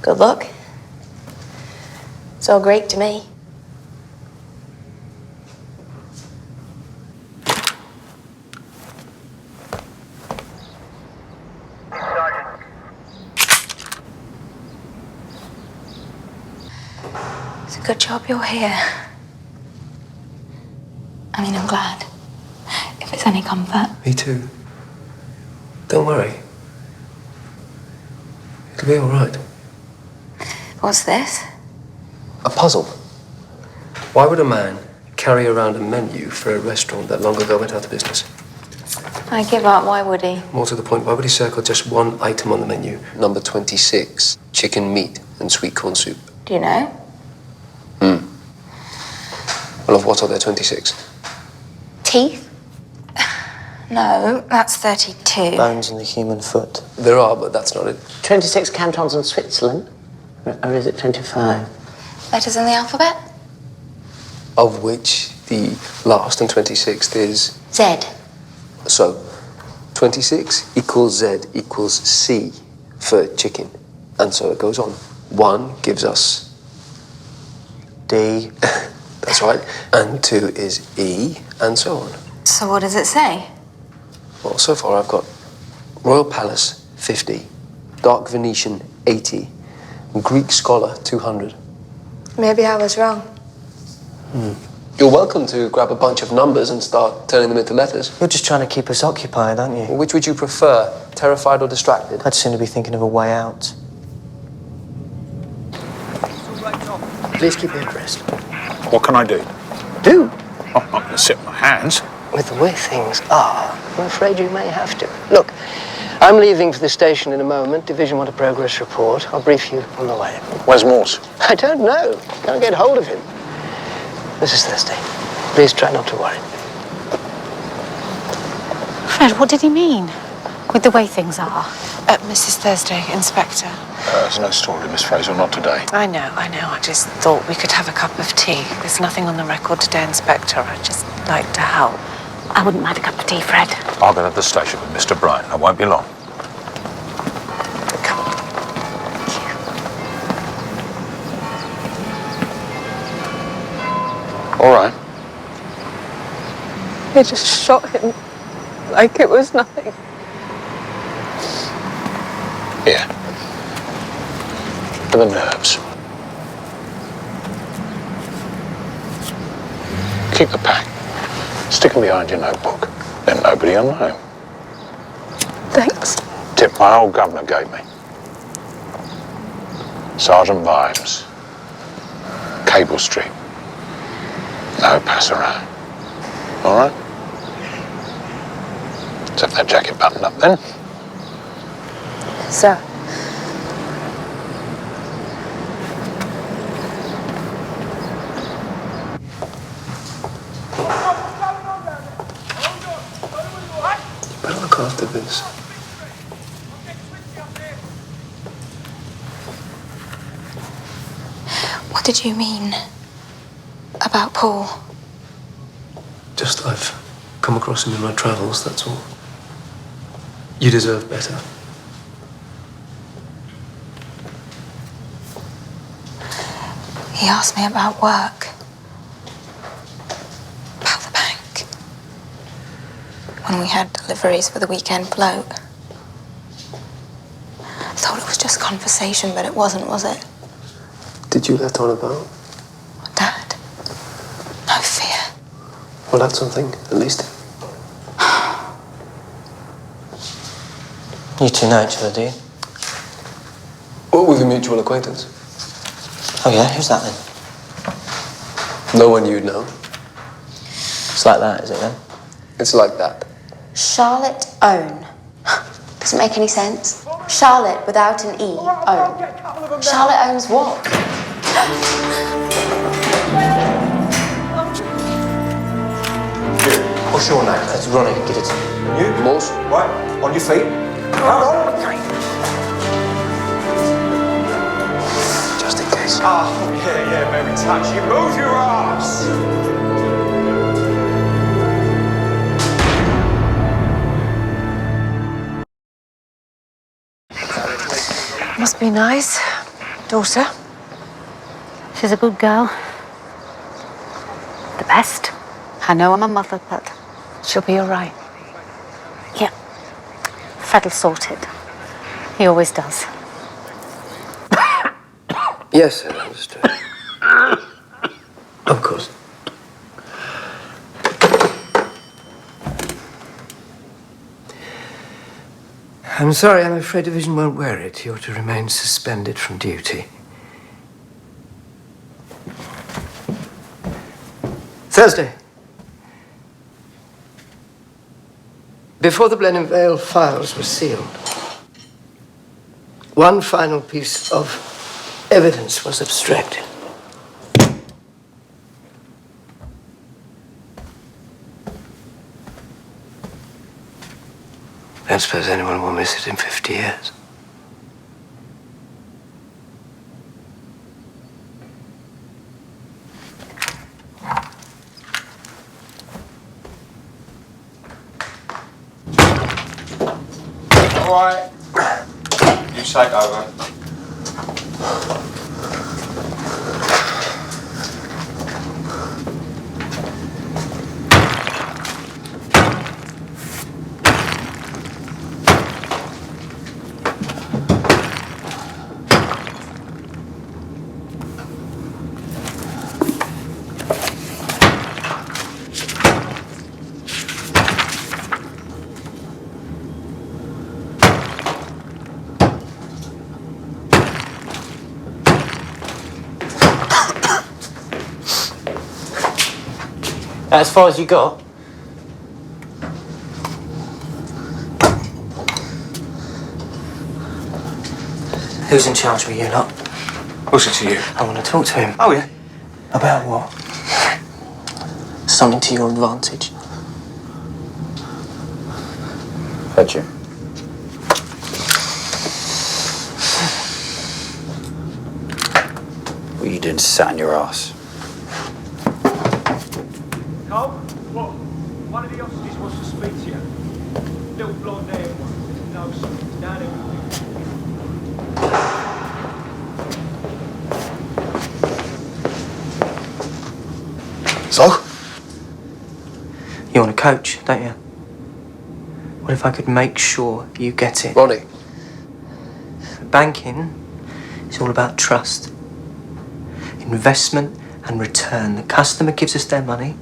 Good luck. It's all Greek to me. It's a good job you're here. I mean, I'm glad. If it's any comfort. Me too. Don't worry. It'll be all right. What's this? A puzzle. Why would a man carry around a menu for a restaurant that long ago went out of business? I give up. Why would he? More to the point, why would he circle just one item on the menu? Number 26, chicken meat and sweet corn soup. Do you know? Well, of what are there 26? Teeth? No, that's 32. Bones in the human foot. There are, but that's not it. 26 cantons in Switzerland? Or is it 25? Letters in the alphabet? Of which the last and 26th is... Z. So, 26 equals Z equals C for chicken. And so it goes on. 1 gives us... D. That's right. And 2 is E, and so on. So what does it say? Well, so far I've got Royal Palace, 50. dark Venetian, 80. And Greek scholar, 200. Maybe I was wrong. You're welcome to grab a bunch of numbers and start turning them into letters. You're just trying to keep us occupied, aren't you? Well, which would you prefer, terrified or distracted? I'd sooner be thinking of a way out. Please keep me abreast. What can I do? Do? I'm not going to sit on my hands. With the way things are, I'm afraid you may have to. Look, I'm leaving for the station in a moment. Division want a progress report. I'll brief you on the way. Where's Morse? I don't know. Can't get hold of him. Mrs. Thursday, please try not to worry. Fred, what did he mean with the way things are? Mrs. Thursday, Inspector. There's no story, Miss Fraser, not today. I know. I just thought we could have a cup of tea. There's nothing on the record today, Inspector. I'd just like to help. I wouldn't mind a cup of tea, Fred. I'll go to the station with Mr. Bryan. I won't be long. All right. They just shot him like it was nothing. Here. For the nerves. Keep the pack. Stick them behind your notebook. Then nobody will know. Thanks. Tip my old governor gave me. Sergeant Vimes. Cable Street. No pass around. All right? Let's have that jacket buttoned up then. Sir. Better look after this. What did you mean about Paul? Just I've come across him in my travels, that's all. You deserve better. He asked me about work. About the bank. When we had deliveries for the weekend float. I thought it was just conversation, but it wasn't, was it? Did you let on about? Dad, no fear. Well, that's something, at least. You two know each other, do you? Well, with a mutual acquaintance. Oh yeah, who's that then? No one you'd know. It's like that, is it then? It's like that. Charlotte Own. Doesn't make any sense. Charlotte without an E. Own. Charlotte owns what? What's your name? That's Ronnie. Give it to me. You? Morse? Right, on your feet. Hold on. Just in case. Oh, yeah, very touchy. Move your ass! Must be nice. Daughter. She's a good girl. The best. I know I'm a mother, but She'll be all right. yeah. Fred'll sort it. He always does. Yes, sir, understood. Of course. I'm sorry, I'm afraid Division won't wear it. You're to remain suspended from duty. Thursday. Before the Blenheim Vale files were sealed, one final piece of evidence was abstracted. I don't suppose anyone will miss it in 50 years. All right. You take over. As far as you got? Who's in charge with you lot? What's it to you? I want to talk to him. Oh, yeah? About what? Something to your advantage. Had you? What are you doing sat on your ass? Cole, what? One of the hostages wants to speak to you. Little blonde hair one. No, it's down everything. So? You want a coach, don't you? What if I could make sure you get it? Ronnie. Banking is all about trust. Investment and return. The customer gives us their money.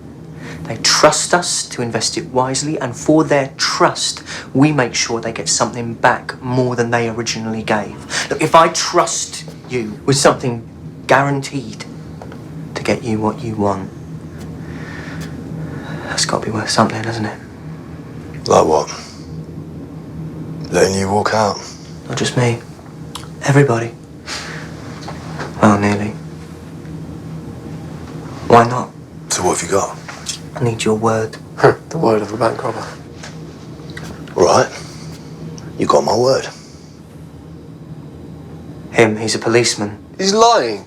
They trust us to invest it wisely, and for their trust, we make sure they get something back more than they originally gave. Look, if I trust you with something guaranteed to get you what you want, that's got to be worth something, hasn't it? Like what? Letting you walk out? Not just me. Everybody. Well, nearly. Why not? So what have you got? I need your word. The word of a bank robber. Right. You got my word. Him, he's a policeman. He's lying.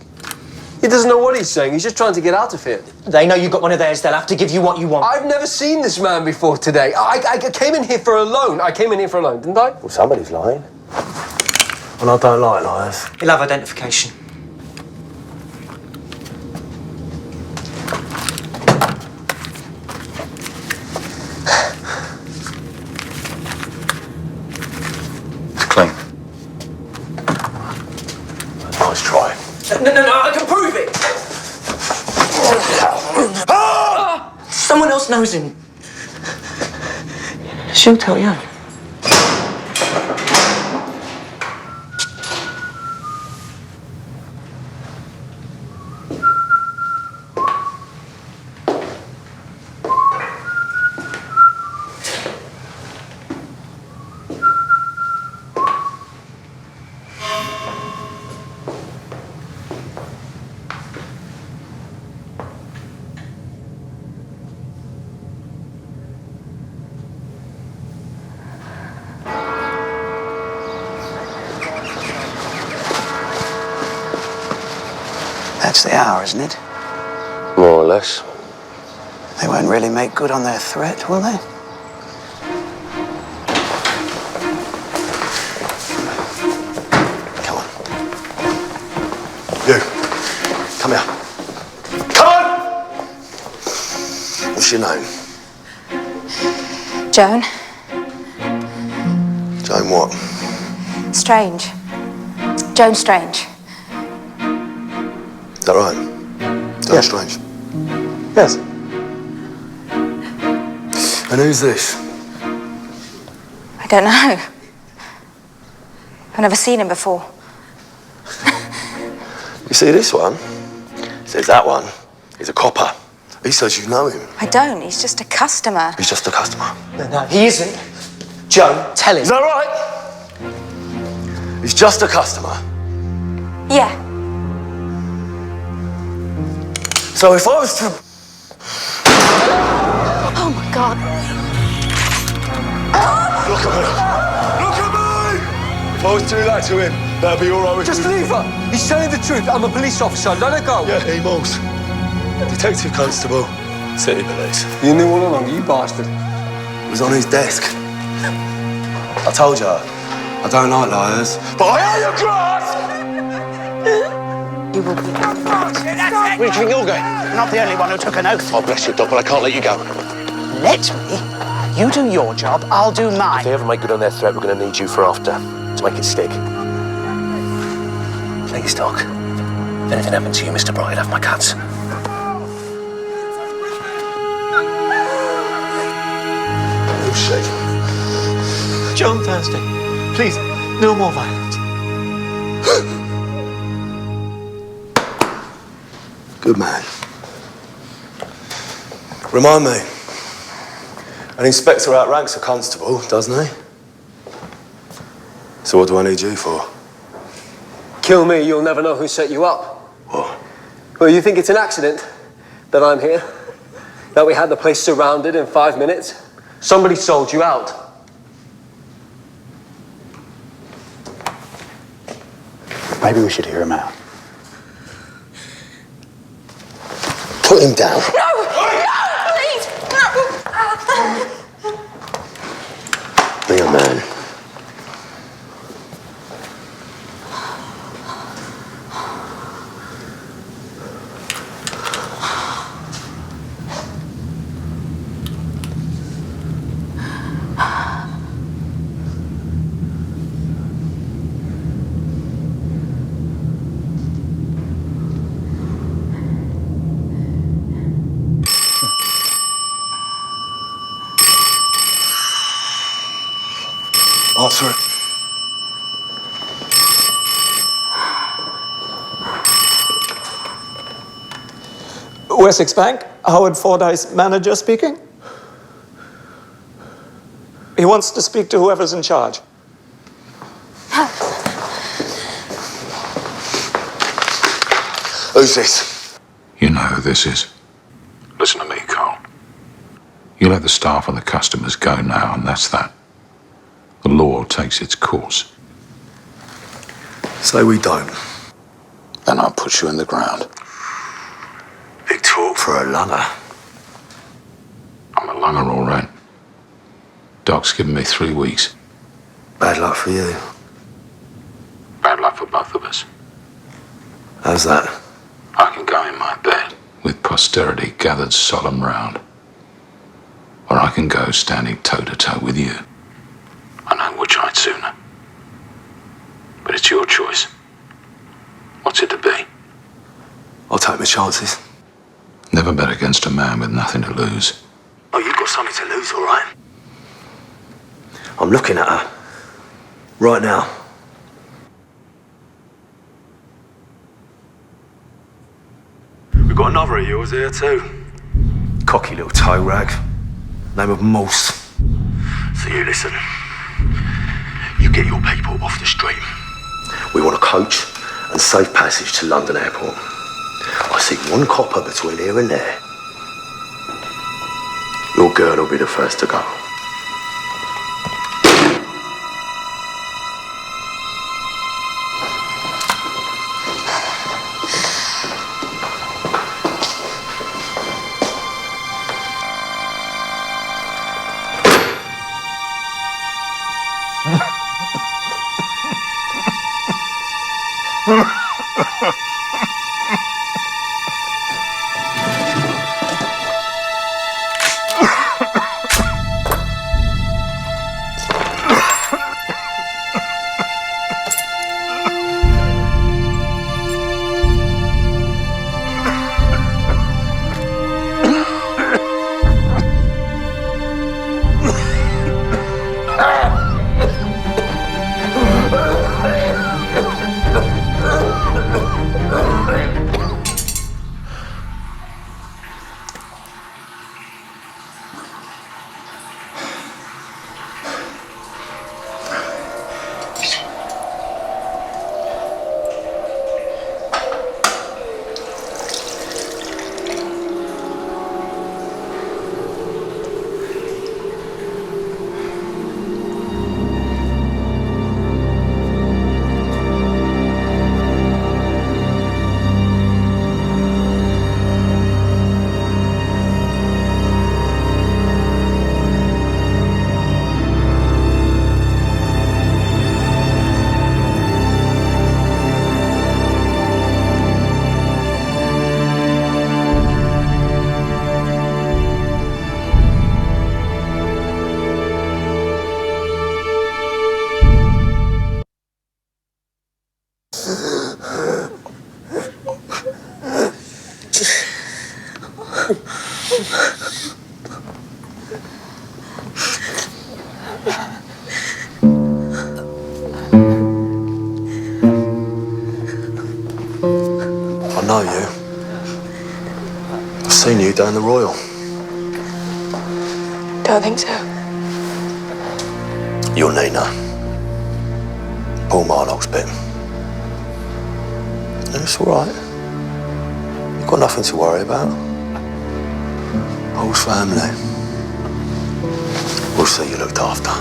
He doesn't know what he's saying. He's just trying to get out of here. They know you got one of theirs. They'll have to give you what you want. I've never seen this man before today. I came in here for a loan. I came in here for a loan, didn't I? Well, somebody's lying. And I don't like liars. He'll have identification. It's clean. Nice try. No, I can prove it! Someone else knows him. She'll tell you. That's the hour, isn't it? More or less. They won't really make good on their threat, will they? Come on. You. Come here. Come on! What's your name? Joan. Joan what? Strange. Joan Strange. Is that right? Joan Strange. Yes. And who's this? I don't know. I've never seen him before. You see this one? Says that one. He's a copper. He says you know him. I don't. He's just a customer. He's just a customer. No, he isn't. Joan, tell him. Is that right? He's just a customer. Yeah. So if I was to... Oh, my God. Look at me! Look at me! If I was to do that to him, that'd be all right with Just you. leave her. He's telling the truth. I'm a police officer. Let her go. Yeah, he moves. Detective Constable, City Police. You knew all along, you bastard. It was on his desk. I told you, I don't like liars. But I owe you grass! You will be. Where do you think you're going? You're not the only one who took an oath. Oh, bless you, Doc, but I can't let you go. Let me? You do your job, I'll do mine. If they ever make good on their threat, we're going to need you for after, to make it stick. Please, Doc. If anything happened to you, Mr. Bright, have my cuts. John Thursday, please, no more violence. Good man. Remind me, an inspector outranks a constable, doesn't he? So what do I need you for? Kill me, you'll never know who set you up. What? Well, you think it's an accident that I'm here? That we had the place surrounded in 5 minutes? Somebody sold you out. Maybe we should hear him out. Put him down. No, please, no. Be a man. Answer it. Wessex Bank, Howard Fordyce, manager speaking. He wants to speak to whoever's in charge. Who's this? You know who this is. Listen to me, Cole. You let the staff and the customers go now, and that's that. The law takes its course. Say we don't. Then I'll put you in the ground. Big talk for a lunger. I'm a lunger, all right. Doc's given me 3 weeks. Bad luck for you. Bad luck for both of us. How's that? I can go in my bed with posterity gathered solemn round. Or I can go standing toe-to-toe with you. I know which I'd sooner. But it's your choice. What's it to be? I'll take my chances. Never bet against a man with nothing to lose. Oh, you've got something to lose, all right? I'm looking at her. Right now. We've got another of yours here, too. Cocky little toe rag. Name of Morse. So you listen. You get your people off the street. We want a coach and safe passage to London Airport. I see one copper between here and there. Your girl will be the first to go. know you. I've seen you down the Royal. Don't think so. You're Nina. Paul Marlock's bit. It's all right. You've got nothing to worry about. Paul's family. We'll see you looked after.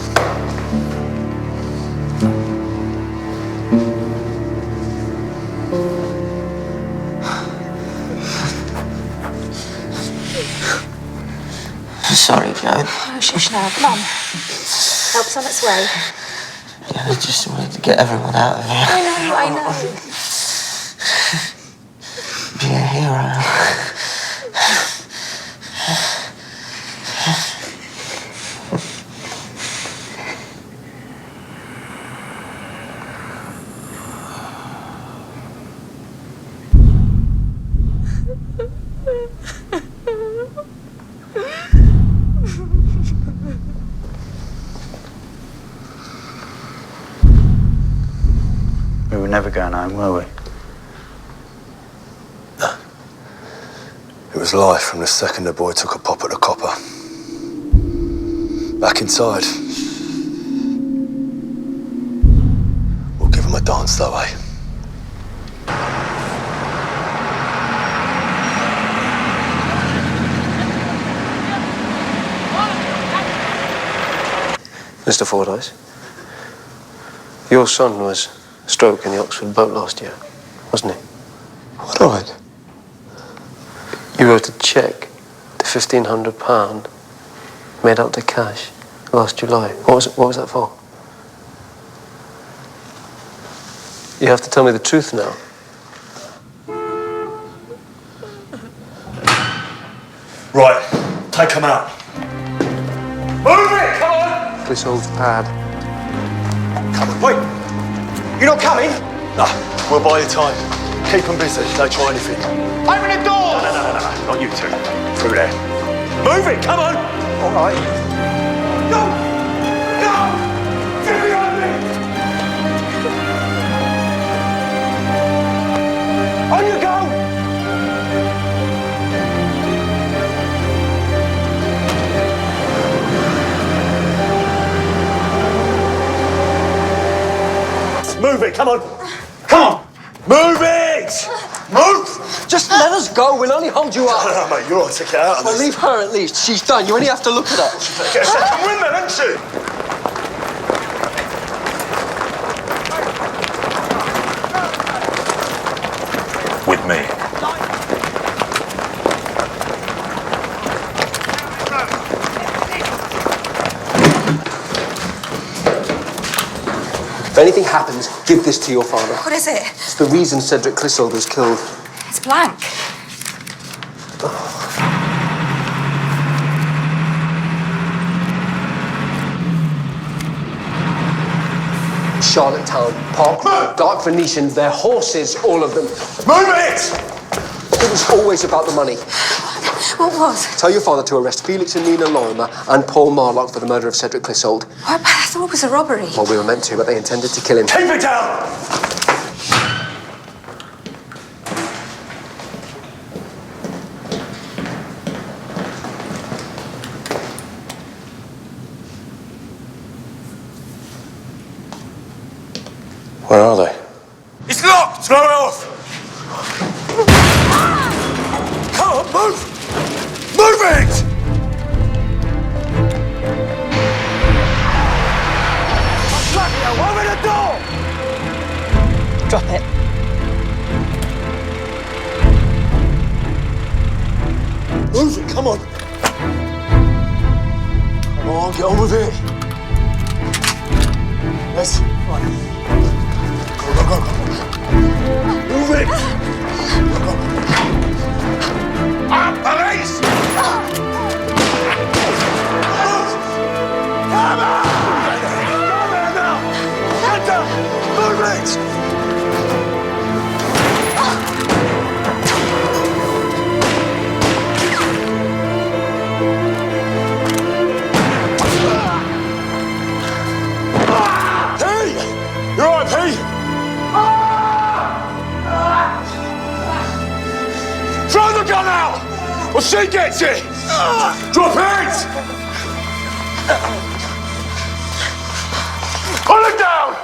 Sorry, Joe. Oh, shush now. Mum. Help's on its way. Yeah, I just wanted to get everyone out of here. I know. Be a hero. We were never going home, were we? It was life from the second the boy took a pop at the copper. Back inside. We'll give him a dance though, eh? Mr. Fordyce, your son was stroke in the Oxford boat last year, wasn't he? What right? You wrote a cheque to £1,500 made out to cash last July. What was that for? You have to tell me the truth now. Right, take him out. Move it! Come on! Clissold's pad. Come on, wait. You're not coming? No, we'll buy you time. Keep them busy, don't try anything. Open the door! No, not you two. Through there. Move it, come on! All right. No! No! Get behind me! On you go! Move it, come on. Come on. Move it! Move! Just let us go, we'll only hold you up. No, mate, you're all right to get out of Well, this. leave her at least. She's done. You only have to look at her. Get a second wind then, haven't you? With me. If anything happens, give this to your father. What is it? It's the reason Cedric Clissold was killed. It's blank. Charlottetown, Park Road, Dark Venetians, their horses, all of them. Move it! It was always about the money. What was? Tell your father to arrest Felix and Nina Lorimer and Paul Marlock for the murder of Cedric Clissold. What? I thought it was a robbery. Well, we were meant to, but they intended to kill him. Keep it down! Where are they? It's locked! Throw it off! Come on, move! Move it! Slap you! Open the door! Drop it. Move it, come on! Come on, get on with it! Yes, right. Go. Move it! Go. Police! Come on! Now! Hunter! Move it! You all right, Pete? he gets it! Drop it! Pull him down!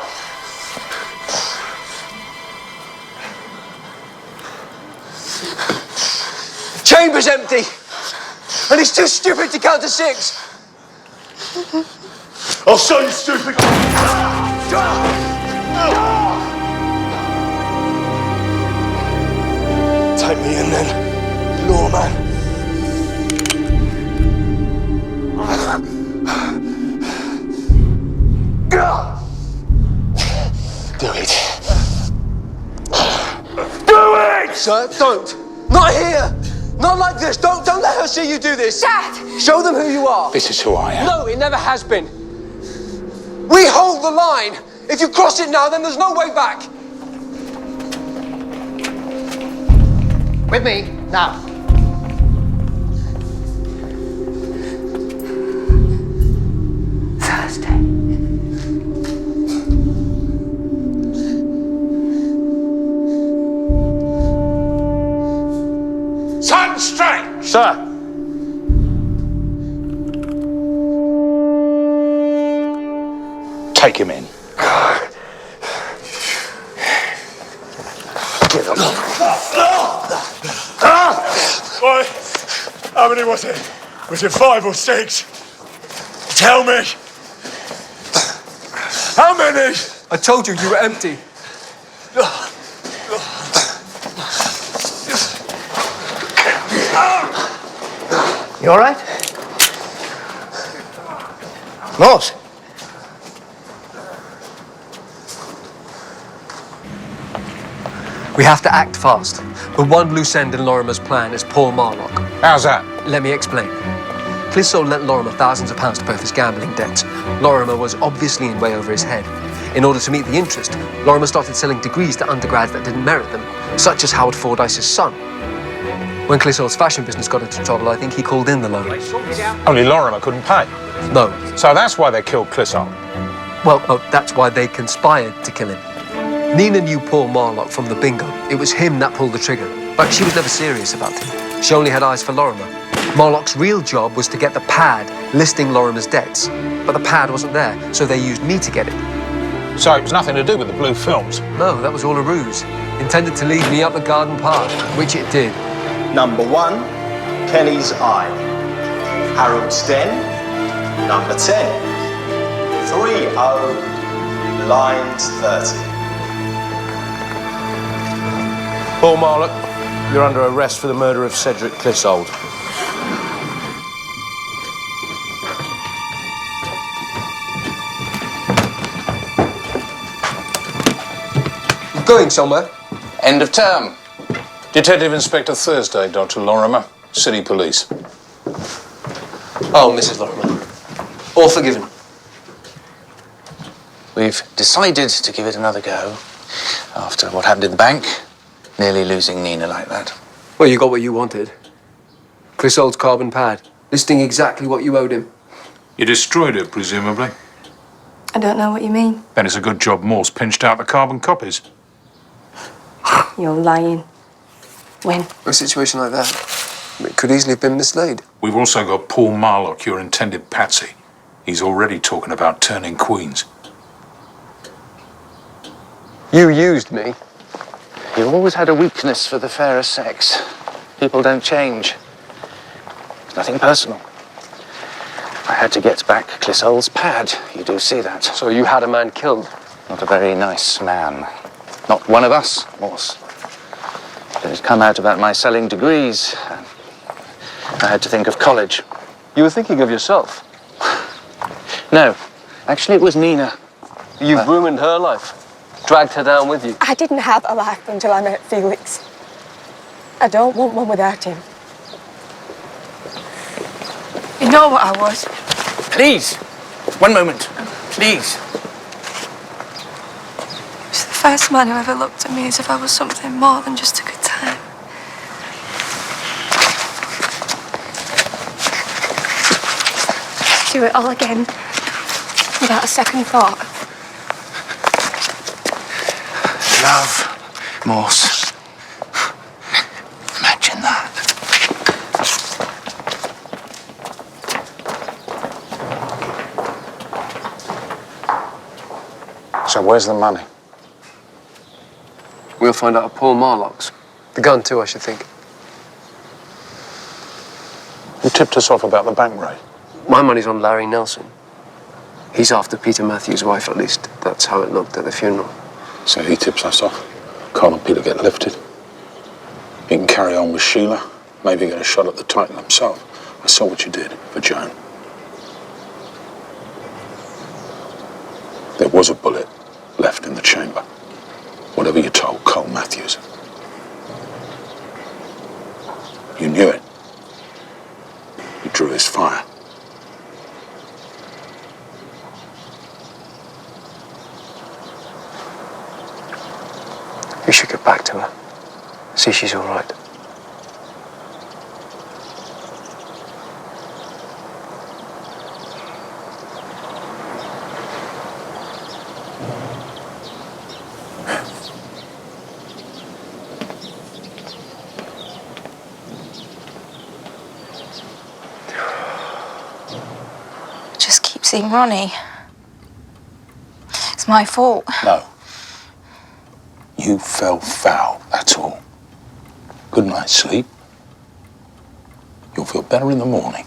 Chamber's empty. And he's too stupid to count to 6. I'll show you, stupid! Take me in then, lawman. Do it. Do it! Sir, don't. Not here. Not like this. Don't let her see you do this. Dad! Show them who you are. This is who I am. No, it never has been. We hold the line. If you cross it now, then there's no way back. With me, now. Thursday. Sun straight! Sir. Take him in. Get up. Oi, how many was it? Was it 5 or 6? Tell me. How many? I told you were empty. You all right? Morse. We have to act fast. The one loose end in Lorimer's plan is Paul Marlock. How's that? Let me explain. Clissold lent Lorimer thousands of pounds to pay off his gambling debts. Lorimer was obviously in way over his head. In order to meet the interest, Lorimer started selling degrees to undergrads that didn't merit them, such as Howard Fordyce's son. When Clissold's fashion business got into trouble, I think he called in the loan. Only Lorimer couldn't pay. No. So that's why they killed Clissold. Well, no, that's why they conspired to kill him. Nina knew Paul Marlock from the bingo. It was him that pulled the trigger. But she was never serious about him. She only had eyes for Lorimer. Marlock's real job was to get the pad listing Lorimer's debts. But the pad wasn't there, so they used me to get it. So it was nothing to do with the blue films? No, that was all a ruse. Intended to lead me up the garden path, which it did. Number 1, Kelly's Eye. Harold's Den. Number 10, 3-0, lines 30. Paul Marlock, you're under arrest for the murder of Cedric Clissold. You're going somewhere? End of term. Detective Inspector Thursday, Dr. Lorimer, City Police. Oh, Mrs. Lorimer. All forgiven. We've decided to give it another go after what happened in the bank, nearly losing Nina like that. Well, you got what you wanted. Clissold's carbon pad, listing exactly what you owed him. You destroyed it, presumably. I don't know what you mean. Then it's a good job Morse pinched out the carbon copies. You're lying. When? A situation like that, it could easily have been mislaid. We've also got Paul Marlock, your intended patsy. He's already talking about turning queens. You used me. You always had a weakness for the fairer sex. People don't change. It's nothing personal. I had to get back Clissold's pad. You do see that. So you had a man killed? Not a very nice man. Not one of us, Morse. It had come out about my selling degrees. I had to think of college. You were thinking of yourself? No. Actually, it was Nina. You've ruined her life. Dragged her down with you. I didn't have a life until I met Felix. I don't want one without him. You know what I was? Please. One moment. Please. He was the first man who ever looked at me as if I was something more than just a good time. Do it all again, without a second thought. Love, Morse. Imagine that. where's the money? We'll find out at Paul Marlock's. The gun too, I should think. Who tipped us off about the bank raid? My money's on Larry Nelson. He's after Peter Matthews' wife, at least. That's how it looked at the funeral. So he tips us off. Carl and Peter get lifted. He can carry on with Sheila. Maybe get a shot at the title himself. I saw what you did for Joan. There was a bullet left in the chamber. Whatever you told Cole Matthews. You knew it. You drew his fire. We should get back to her. See she's all right. Just keep seeing Ronnie. It's my fault. No. You fell foul, that's all. Good night's sleep. You'll feel better in the morning.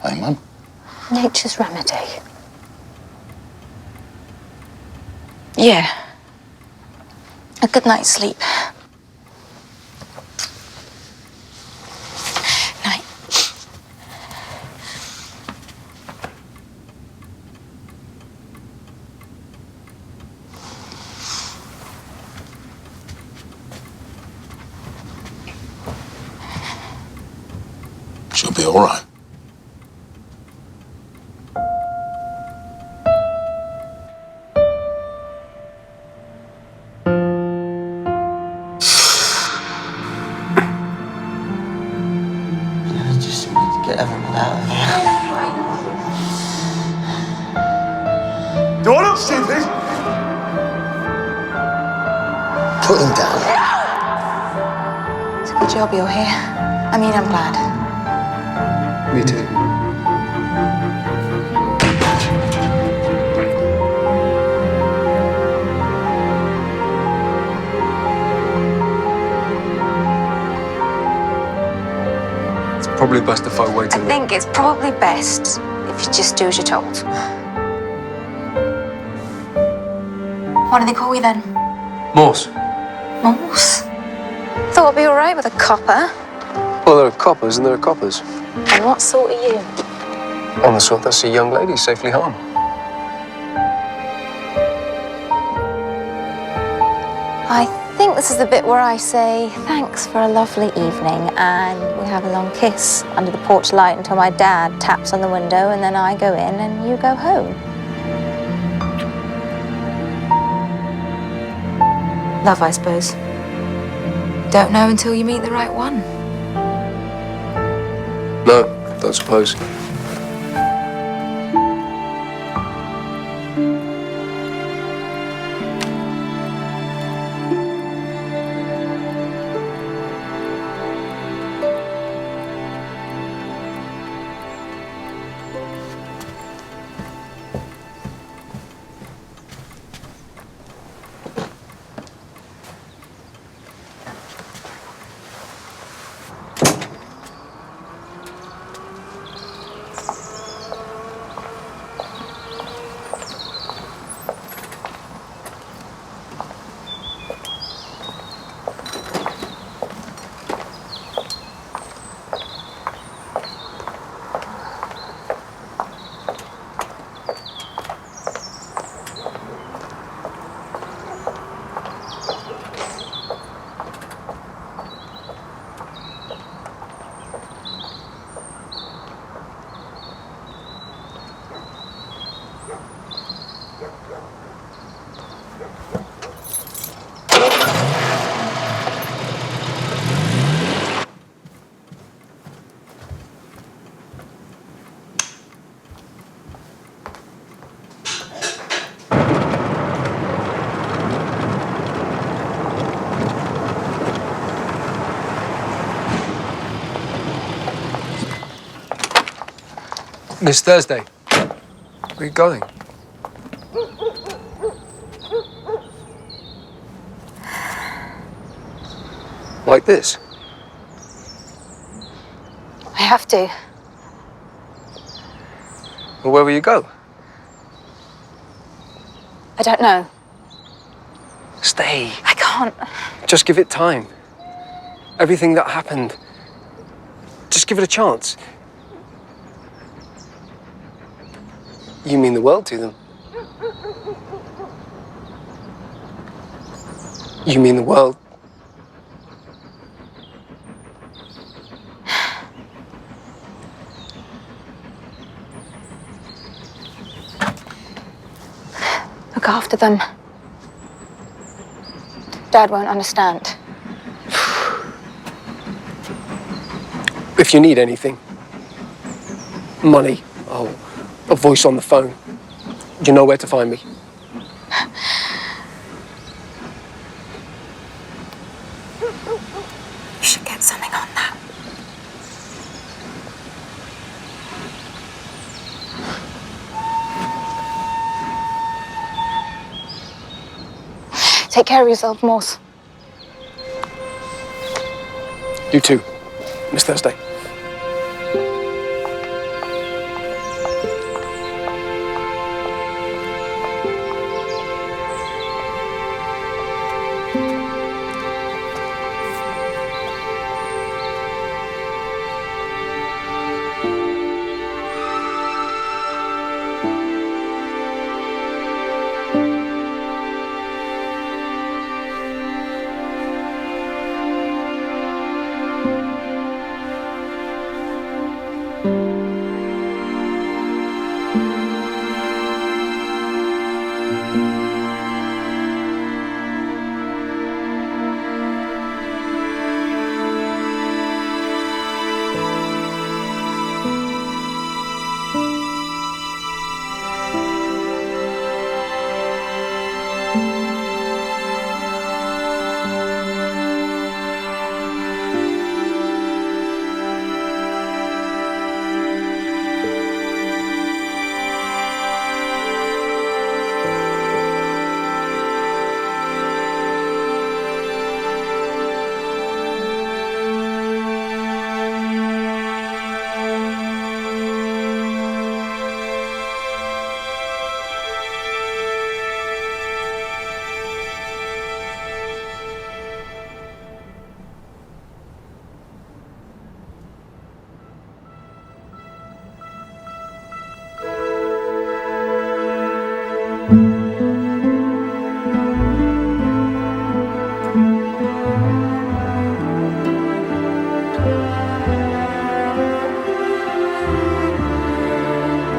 Eh, Mum? Nature's remedy. Yeah. A good night's sleep. Night. She'll be all right. Just need to get everyone out of here. Do I look stupid? Put him down. It's a good job you're here. I mean, I'm glad. Me too. It's probably best if I wait I think it's probably best if you just do as you're told. What do they call you then? Morse. Morse? Thought I'd be all right with a copper. Well, there are coppers and there are coppers. And what sort are you? On the sort that's a young lady safely home. I think this is the bit where I say thanks for a lovely evening and we have a long kiss under the porch light until my dad taps on the window and then I go in and you go home. Love, I suppose. Don't know until you meet the right one. No, don't suppose. Miss Thursday, where are you going? Like this? I have to. Well, where will you go? I don't know. Stay. I can't. Just give it time. Everything that happened, just give it a chance. You mean the world to them. You mean the world. Look after them. Dad won't understand. If you need anything, money, oh, a voice on the phone, you know where to find me. You should get something on that. Take care of yourself, Morse. You too, Miss Thursday.